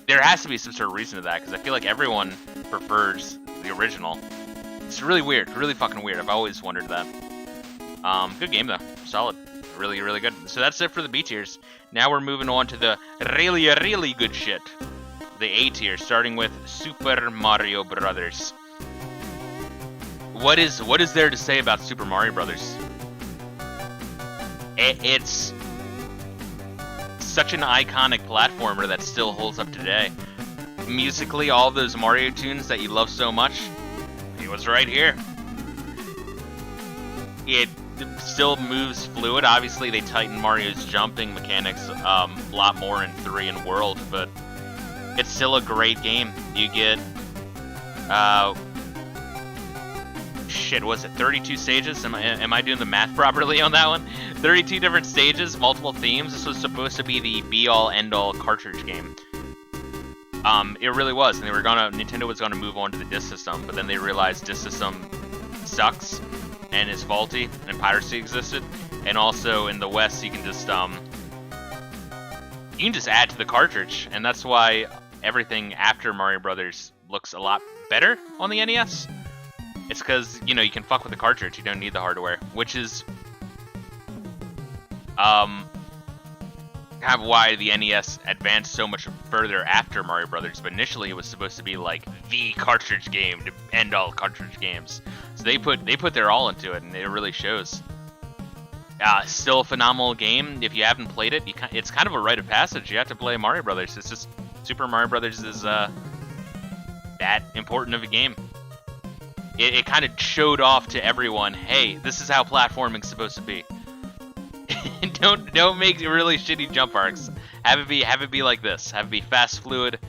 There has to be some sort of reason to that, because I feel like everyone prefers the original. It's really weird, really fucking weird. I've always wondered that. Good game though, solid, really, really good. So that's it for the B tiers. Now we're moving on to the really, really good shit. The A tier, starting with Super Mario Brothers. What is there to say about Super Mario Brothers? It's such an iconic platformer that still holds up today. Musically, all those Mario tunes that you love so much, it was right here. It still moves fluid. Obviously, they tightened Mario's jumping mechanics a lot more in 3 and World, but it's still a great game. You get, shit, was it 32 stages? Am I doing the math properly on that one? 32 different stages, multiple themes. This was supposed to be the be-all, end-all cartridge game. It really was, and Nintendo was gonna move on to the disc system, but then they realized disc system sucks and is faulty, and piracy existed, and also in the West you can just add to the cartridge, and that's why everything after Mario Brothers looks a lot better on the NES. It's because, you know, you can fuck with the cartridge, you don't need the hardware, which is kind of why the NES advanced so much further after Mario Brothers, but initially it was supposed to be like the cartridge game to end all cartridge games. So they put their all into it, and it really shows. Still a phenomenal game. If you haven't played it, it's kind of a rite of passage. You have to play Mario Brothers. It's just Super Mario Brothers is that important of a game. It kind of showed off to everyone, hey, this is how platforming's supposed to be. Don't make really shitty jump arcs. Have it be like this. Have it be fast, fluid.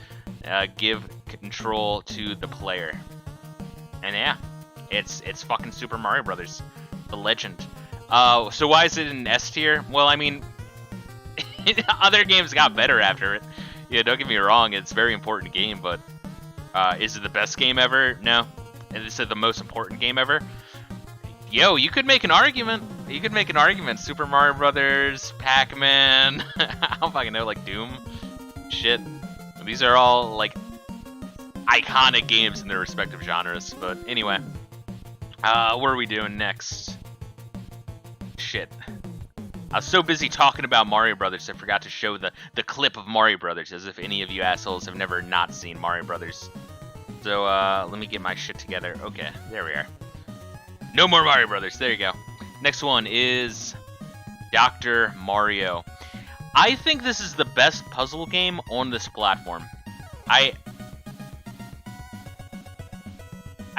Give control to the player. And yeah, it's fucking Super Mario Brothers, the legend. So why is it in S tier? Well, I mean, other games got better after it. Yeah, don't get me wrong, it's a very important game, but is it the best game ever? No. Is it the most important game ever? Yo, you could make an argument. You could make an argument. Super Mario Brothers, PacMan, I don't fucking know, like Doom. Shit. These are all, like, iconic games in their respective genres. But anyway, what are we doing next? Shit. I was so busy talking about Mario Brothers, I forgot to show the clip of Mario Brothers, as if any of you assholes have never not seen Mario Brothers. So, let me get my shit together. Okay, there we are. No more Mario Brothers, there you go. Next one is Dr. Mario. I think this is the best puzzle game on this platform. I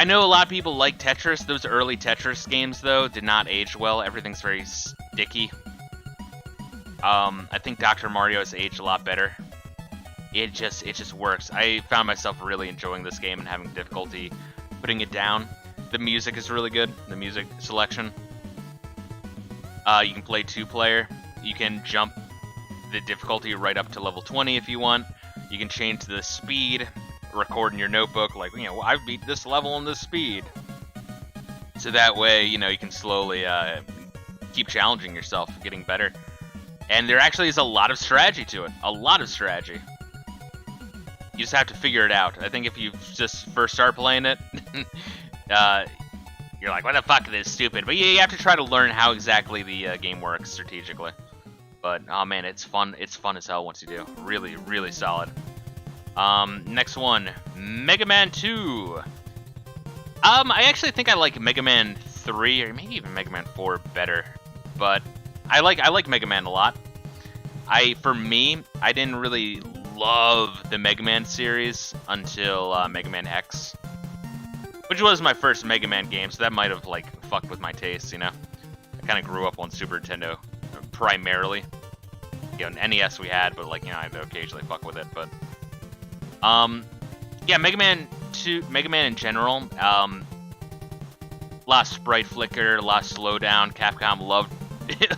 know a lot of people like Tetris. Those early Tetris games, though, did not age well. Everything's very sticky. I think Dr. Mario has aged a lot better. It just works. I found myself really enjoying this game and having difficulty putting it down. The music is really good. The music selection. You can play 2-player. You can jump the difficulty right up to level 20 if you want. You can change the speed, record in your notebook, like, you know, I've beat this level on this speed. So that way, you know, you can slowly keep challenging yourself, getting better. And there actually is a lot of strategy to it. A lot of strategy. You just have to figure it out. I think if you just first start playing it, you're like, what the fuck, this is stupid. But you have to try to learn how exactly the game works strategically. But, oh man, it's fun. It's fun as hell once you do. Really, really solid. Next one, Mega Man 2. I actually think I like Mega Man 3, or maybe even Mega Man 4 better. But I like Mega Man a lot. For me, I didn't really love the Mega Man series until Mega Man X, which was my first Mega Man game, so that might have, like, fucked with my taste, you know? I kind of grew up on Super Nintendo, primarily. You know, NES we had, but, like, you know, I'd occasionally fuck with it, but... yeah, Mega Man 2, Mega Man in general, lot of sprite flicker, a lot of slowdown. Capcom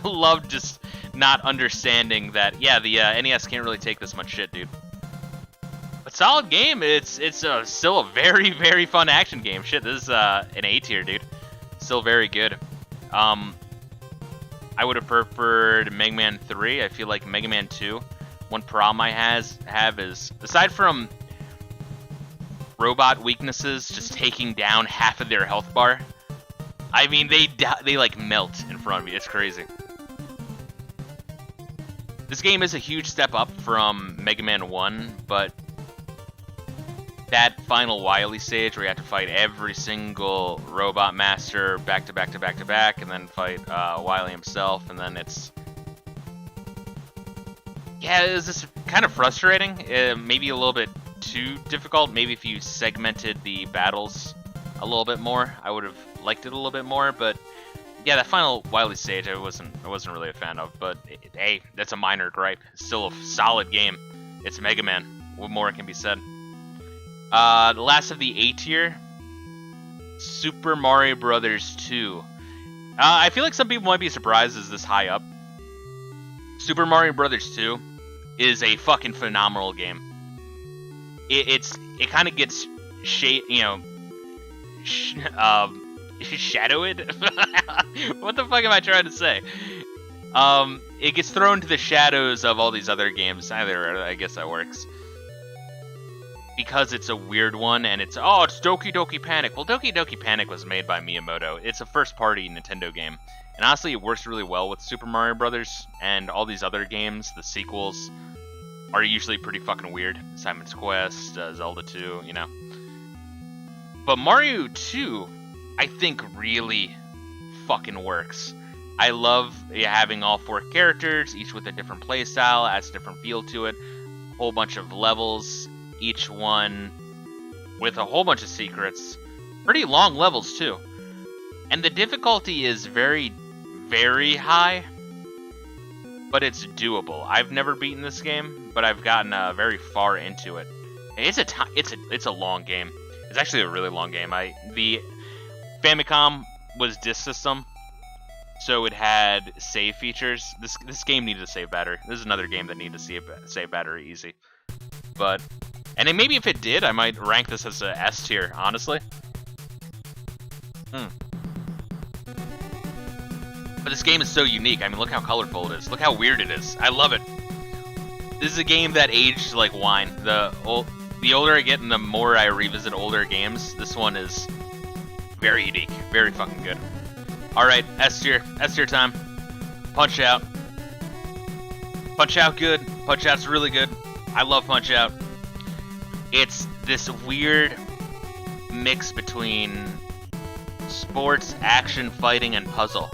loved just not understanding that, yeah, the NES can't really take this much shit, dude. solid game. It's still a very, very fun action game. Shit, this is an A tier, dude. Still very good. I would have preferred Mega Man 3. I feel like Mega Man 2, one problem I have is, aside from robot weaknesses just taking down half of their health bar, I mean, they like melt in front of me. It's crazy. This game is a huge step up from Mega Man 1, but that final Wily stage where you have to fight every single robot master back to back to back to back, and then fight Wily himself, and then it's... Yeah, it was just kind of frustrating. Maybe a little bit too difficult. Maybe if you segmented the battles a little bit more, I would have liked it a little bit more, but... Yeah, that final Wily stage I wasn't really a fan of, but hey, that's a minor gripe. It's still a solid game. It's Mega Man. What more can be said? The last of the A tier, Super Mario Brothers 2. I feel like some people might be surprised it's this high up. Super Mario Brothers 2 is a fucking phenomenal game. It kind of gets shadowed. What the fuck am I trying to say? It gets thrown to the shadows of all these other games. I guess that works. Because it's a weird one, and it's Doki Doki Panic. Well, Doki Doki Panic was made by Miyamoto. It's a first-party Nintendo game. And honestly, it works really well with Super Mario Brothers, and all these other games, the sequels, are usually pretty fucking weird. Simon's Quest, Zelda 2, you know. But Mario 2, I think, really fucking works. I love having all 4 characters, each with a different playstyle, adds a different feel to it. A whole bunch of levels, each one with a whole bunch of secrets. Pretty long levels, too. And the difficulty is very, very high, but it's doable. I've never beaten this game, but I've gotten very far into it. It's a long game. It's actually a really long game. The Famicom was disk system, so it had save features. This game needed a save battery. This is another game that needed a save battery easy. And then maybe if it did, I might rank this as a S tier, honestly. But this game is so unique. I mean, look how colorful it is. Look how weird it is. I love it. This is a game that aged like wine. The older I get and the more I revisit older games, this one is very unique. Very fucking good. Alright, S tier. S tier time. Punch Out. Punch Out good. Punch Out's really good. I love Punch Out. It's this weird mix between sports, action, fighting, and puzzle,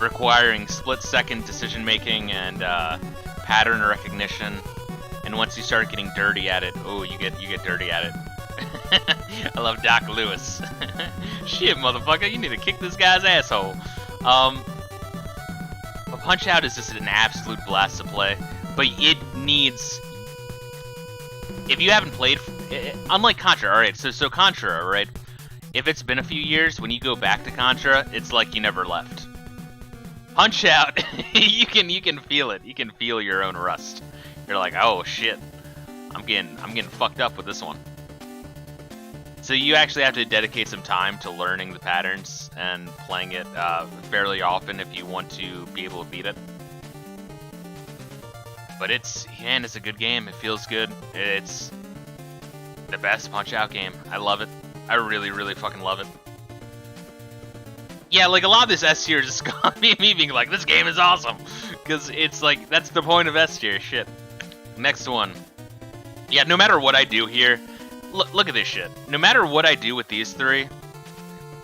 requiring split-second decision-making and pattern recognition. And once you start getting dirty at it, you get dirty at it. I love Doc Lewis. Shit, motherfucker, you need to kick this guy's asshole. But Punch Out is just an absolute blast to play. But it needs... If you haven't played... Unlike Contra, alright, so Contra, right? If it's been a few years, when you go back to Contra, it's like you never left. Punch Out, you can feel it. You can feel your own rust. You're like, oh shit, I'm getting fucked up with this one. So you actually have to dedicate some time to learning the patterns and playing it fairly often if you want to be able to beat it. But it's a good game. It feels good. It's the best Punch-Out game. I love it. I really, really fucking love it. Yeah, like a lot of this S tier just got me being like, this game is awesome. Because it's like, that's the point of S tier, shit. Next one. Yeah, no matter what I do here, look at this shit. No matter what I do with these 3,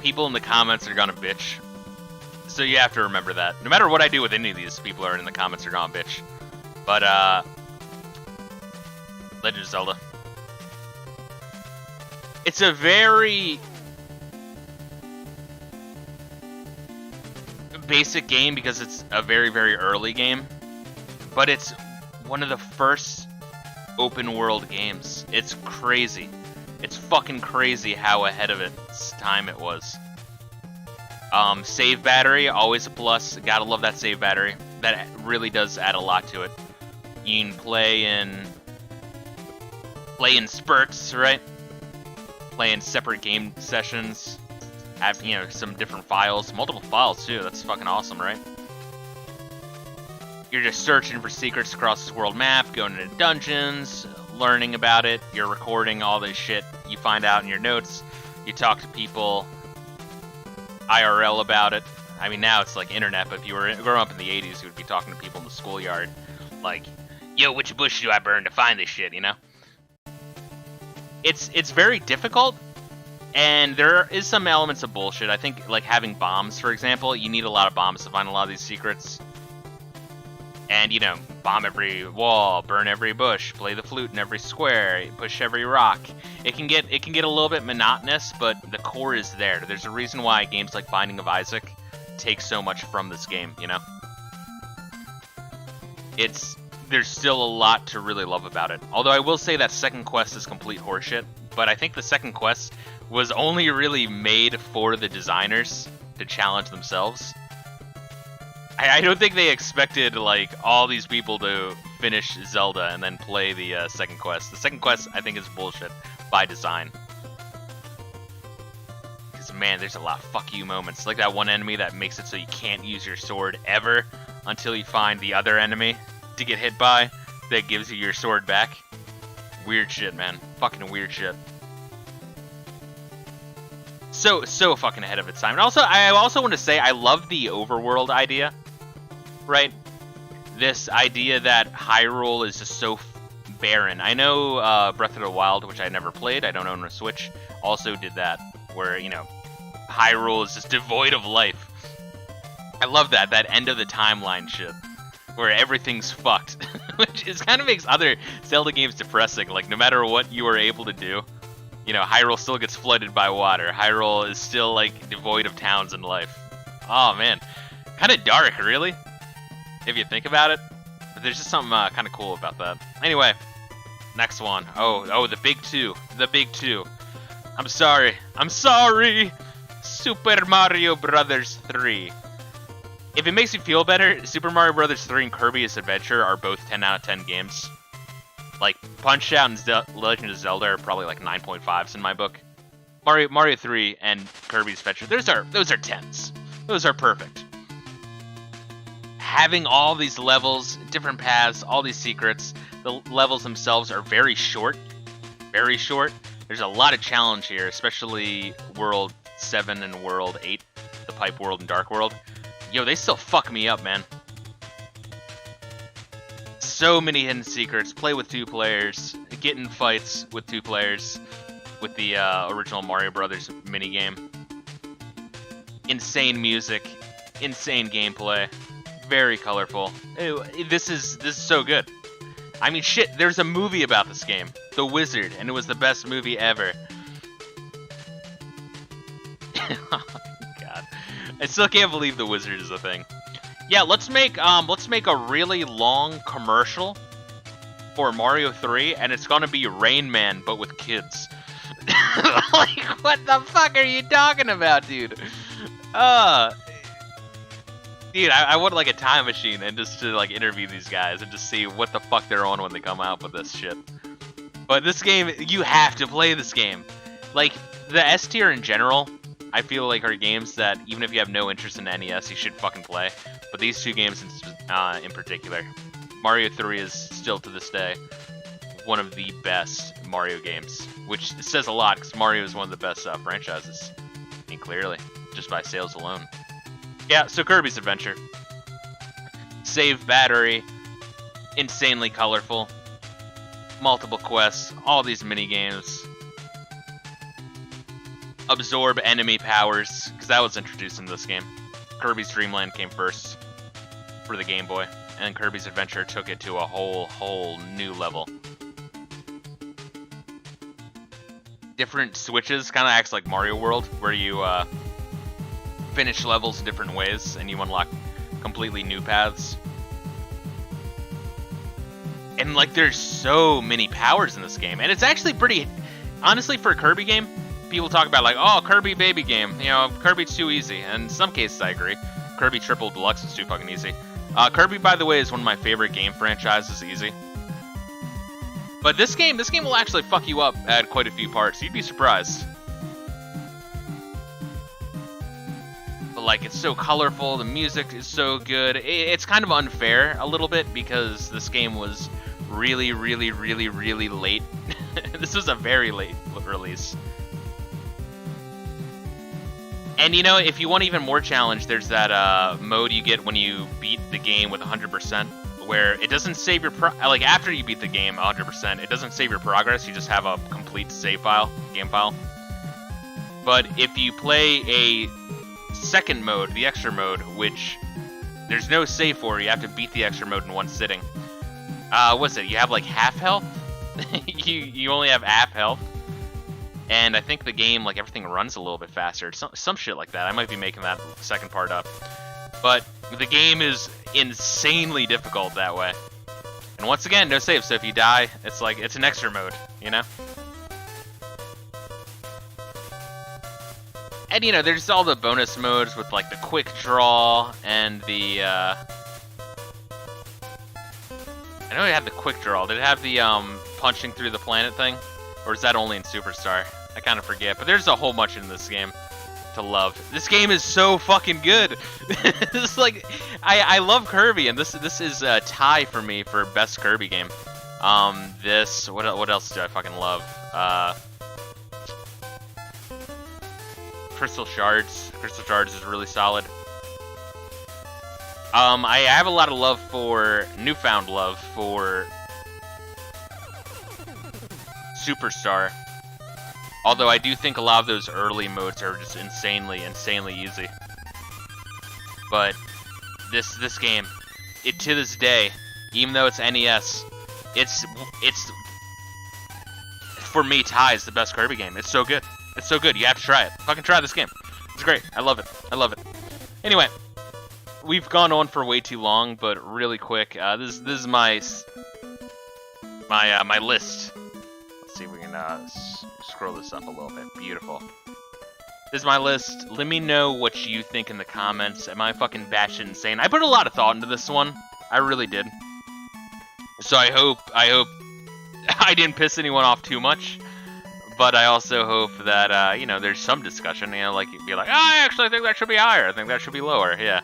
people in the comments are gonna bitch. So you have to remember that. No matter what I do with any of these, people are in the comments are gonna bitch. But, Legend of Zelda. It's a very basic game because it's a very, very early game. But it's one of the first open world games. It's crazy. It's fucking crazy how ahead of its time it was. Save battery, always a plus. Gotta love that save battery. That really does add a lot to it. You can play in play in spurts, right? Play in separate game sessions. Have, you know, some different files, multiple files too. That's fucking awesome, right? You're just searching for secrets across this world map, going into dungeons, learning about it. You're recording all this shit you find out in your notes. You talk to people IRL about it. I mean, now it's like internet, but if you were growing up in the 80s, you would be talking to people in the schoolyard. Like, yo, which bush do I burn to find this shit, you know? It's very difficult, and there is some elements of bullshit. I think, like, having bombs, for example, you need a lot of bombs to find a lot of these secrets. And, you know, bomb every wall, burn every bush, play the flute in every square, push every rock. It can get a little bit monotonous, but the core is there. There's a reason why games like Binding of Isaac take so much from this game, you know? There's still a lot to really love about it. Although I will say that second quest is complete horseshit, but I think the second quest was only really made for the designers to challenge themselves. I don't think they expected, like, all these people to finish Zelda and then play the second quest. The second quest, I think, is bullshit by design. Because, man, there's a lot of fuck you moments. Like that one enemy that makes it so you can't use your sword ever until you find the other enemy to get hit by that gives you your sword back. Weird shit, man. Fucking weird shit. So fucking ahead of its time. And also, I also want to say I love the overworld idea, right? This idea that Hyrule is just so barren. I know Breath of the Wild, which I never played, I don't own a Switch, also did that, where, you know, Hyrule is just devoid of life. I love that end of the timeline shit, where everything's fucked, which is kind of makes other Zelda games depressing. Like, no matter what you are able to do, you know, Hyrule still gets flooded by water. Hyrule is still, like, devoid of towns and life. Oh, man. Kind of dark, really, if you think about it. But there's just something kind of cool about that. Anyway, next one. Oh, the big two. The big two. I'm sorry. Super Mario Brothers 3. If it makes you feel better, Super Mario Brothers 3 and Kirby's Adventure are both 10 out of 10 games. Like, Punch-Out and Legend of Zelda are probably like 9.5s in my book. Mario 3 and Kirby's Adventure, those are 10s. Those are perfect. Having all these levels, different paths, all these secrets, the levels themselves are very short. Very short. There's a lot of challenge here, especially World 7 and World 8, the Pipe World and Dark World. Yo, they still fuck me up, man. So many hidden secrets. Play with 2 players. Get in fights with 2 players. With the original Mario Brothers minigame. Insane music. Insane gameplay. Very colorful. This is so good. I mean, shit, there's a movie about this game. The Wizard, and it was the best movie ever. Oh, God. I still can't believe The Wizard is a thing. Yeah, let's make a really long commercial for Mario 3, and it's gonna be Rain Man, but with kids. Like, what the fuck are you talking about, dude? Dude, I want like a time machine and just to like interview these guys and just see what the fuck they're on when they come out with this shit. But this game, you have to play this game. Like, the S tier in general, I feel like are games that even if you have no interest in NES, you should fucking play. But these 2 games in particular, Mario 3 is still to this day one of the best Mario games, which says a lot because Mario is one of the best franchises. I mean, clearly, just by sales alone. Yeah, so Kirby's Adventure. Save battery, insanely colorful, multiple quests, all these mini games. Absorb enemy powers, because that was introduced in this game. Kirby's Dream Land came first for the Game Boy, and Kirby's Adventure took it to a whole new level. Different switches, kind of acts like Mario World, where you finish levels different ways, and you unlock completely new paths. And, like, there's so many powers in this game, and it's actually pretty, honestly, for a Kirby game, people talk about, like, oh, Kirby baby game, you know, Kirby's too easy, and in some cases I agree. Kirby Triple Deluxe is too fucking easy. Kirby, by the way, is one of my favorite game franchises, easy. But this game will actually fuck you up at quite a few parts. You'd be surprised. But like, it's so colorful. The music is so good. It's kind of unfair a little bit because this game was really, really, really, really late. This was a very late release. And you know, if you want even more challenge, there's that mode you get when you beat the game with 100%, where it doesn't save your like after you beat the game 100%, it doesn't save your progress. You just have a complete save file, game file. But if you play a second mode, the extra mode, which there's no save for, you have to beat the extra mode in one sitting. What's it? You have like half health. you only have half health. And I think the game, like, everything runs a little bit faster. Some shit like that. I might be making that second part up. But the game is insanely difficult that way. And once again, no save. So if you die, it's like, it's an extra mode, you know? And, you know, there's all the bonus modes with, like, the quick draw and the, I know it had the quick draw. Did it have the, punching through the planet thing? Or is that only in Superstar? I kind of forget. But there's a whole bunch in this game to love. This game is so fucking good. This is like, I love Kirby, and this is a tie for me for best Kirby game. What else do I fucking love? Crystal Shards. Crystal Shards is really solid. I have a lot of love for, newfound love for Superstar. Although I do think a lot of those early modes are just insanely easy. But this game, it to this day, even though it's NES, it's for me ties the best Kirby game. It's so good. It's so good. You have to try it. Fucking try this game. It's great. I love it. I love it. Anyway, we've gone on for way too long, but really quick, this is my list. See if we can scroll this up a little bit. Beautiful. This is my list. Let me know what you think in the comments. Am I fucking batshit insane? I put a lot of thought into this one. I really did. So I hope I didn't piss anyone off too much. But I also hope that you know, there's some discussion. You know, like you'd be like, oh, I actually think that should be higher. I think that should be lower. Yeah.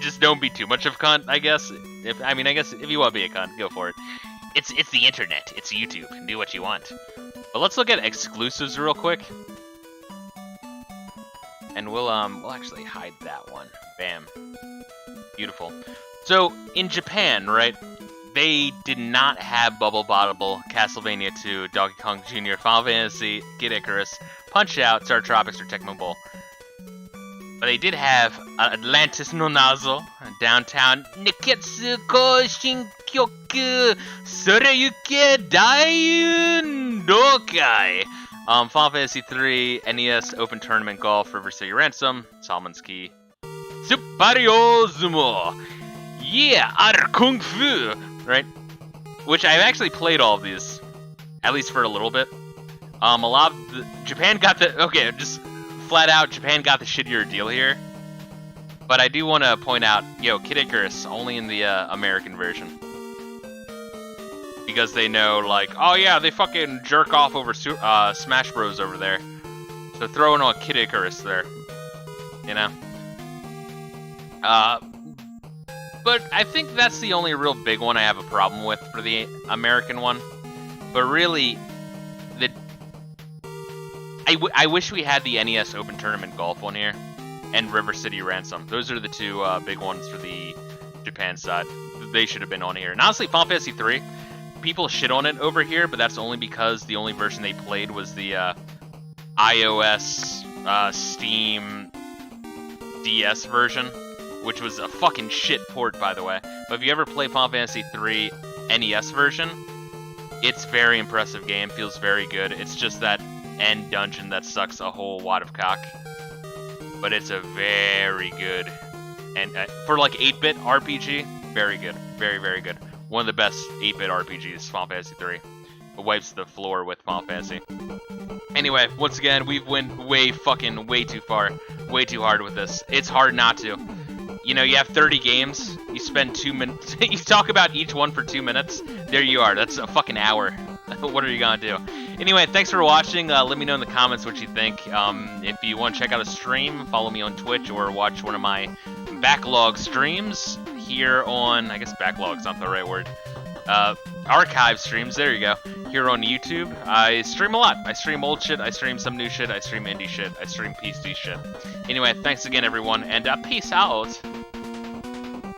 Just don't be too much of a cunt, I guess. I guess if you want to be a cunt, go for it. It's the internet. It's YouTube. Do what you want. But let's look at exclusives real quick. And we'll actually hide that one. Bam. Beautiful. So in Japan, right? They did not have Bubble, Castlevania II, Donkey Kong Jr., Final Fantasy, Kid Icarus, Punch-Out!, Star Tropics, or Tecmo Bowl. But they did have Atlantis no Nazo, Downtown Neketsuko Shinkyoku Soreyuke Daiyundokai, Final Fantasy III, NES Open Tournament Golf, River City Ransom, Solomon's Key, Supario Zumo, yeah, Ar Kung Fu, right? Which I've actually played all of these, at least for a little bit. A lot of Japan got the, okay, just flat out, Japan got the shittier deal here. But I do want to point out, yo, Kid Icarus, only in the American version. Because they know, like, oh yeah, they fucking jerk off over Smash Bros over there. So throw in a Kid Icarus there. You know? But I think that's the only real big one I have a problem with for the American one. But really, I wish we had the NES Open Tournament Golf one here, and River City Ransom. Those are the two big ones for the Japan side. They should have been on here. And honestly, Final Fantasy III, people shit on it over here, but that's only because the only version they played was the iOS, Steam, DS version, which was a fucking shit port, by the way. But if you ever play Final Fantasy III NES version, it's a very impressive game, feels very good. It's just that end dungeon that sucks a whole wad of cock. But it's a very good, and for like 8-bit RPG, very good. Very, very good. One of the best 8-bit RPGs, Final Fantasy III. It wipes the floor with Final Fantasy. Anyway, once again, we've went way too far, way too hard with this. It's hard not to. you know, you have 30 games, you spend 2 minutes, you talk about each one for 2 minutes, there you are, that's a fucking hour. What are you gonna do? Anyway, thanks for watching, let me know in the comments what you think. If you want to check out a stream, follow me on Twitch or watch one of my backlog streams here on, I guess backlog's not the right word, archive streams, there you go, here on YouTube. I stream a lot. I stream old shit, I stream some new shit, I stream indie shit, I stream PC shit. Anyway, thanks again everyone, and peace out.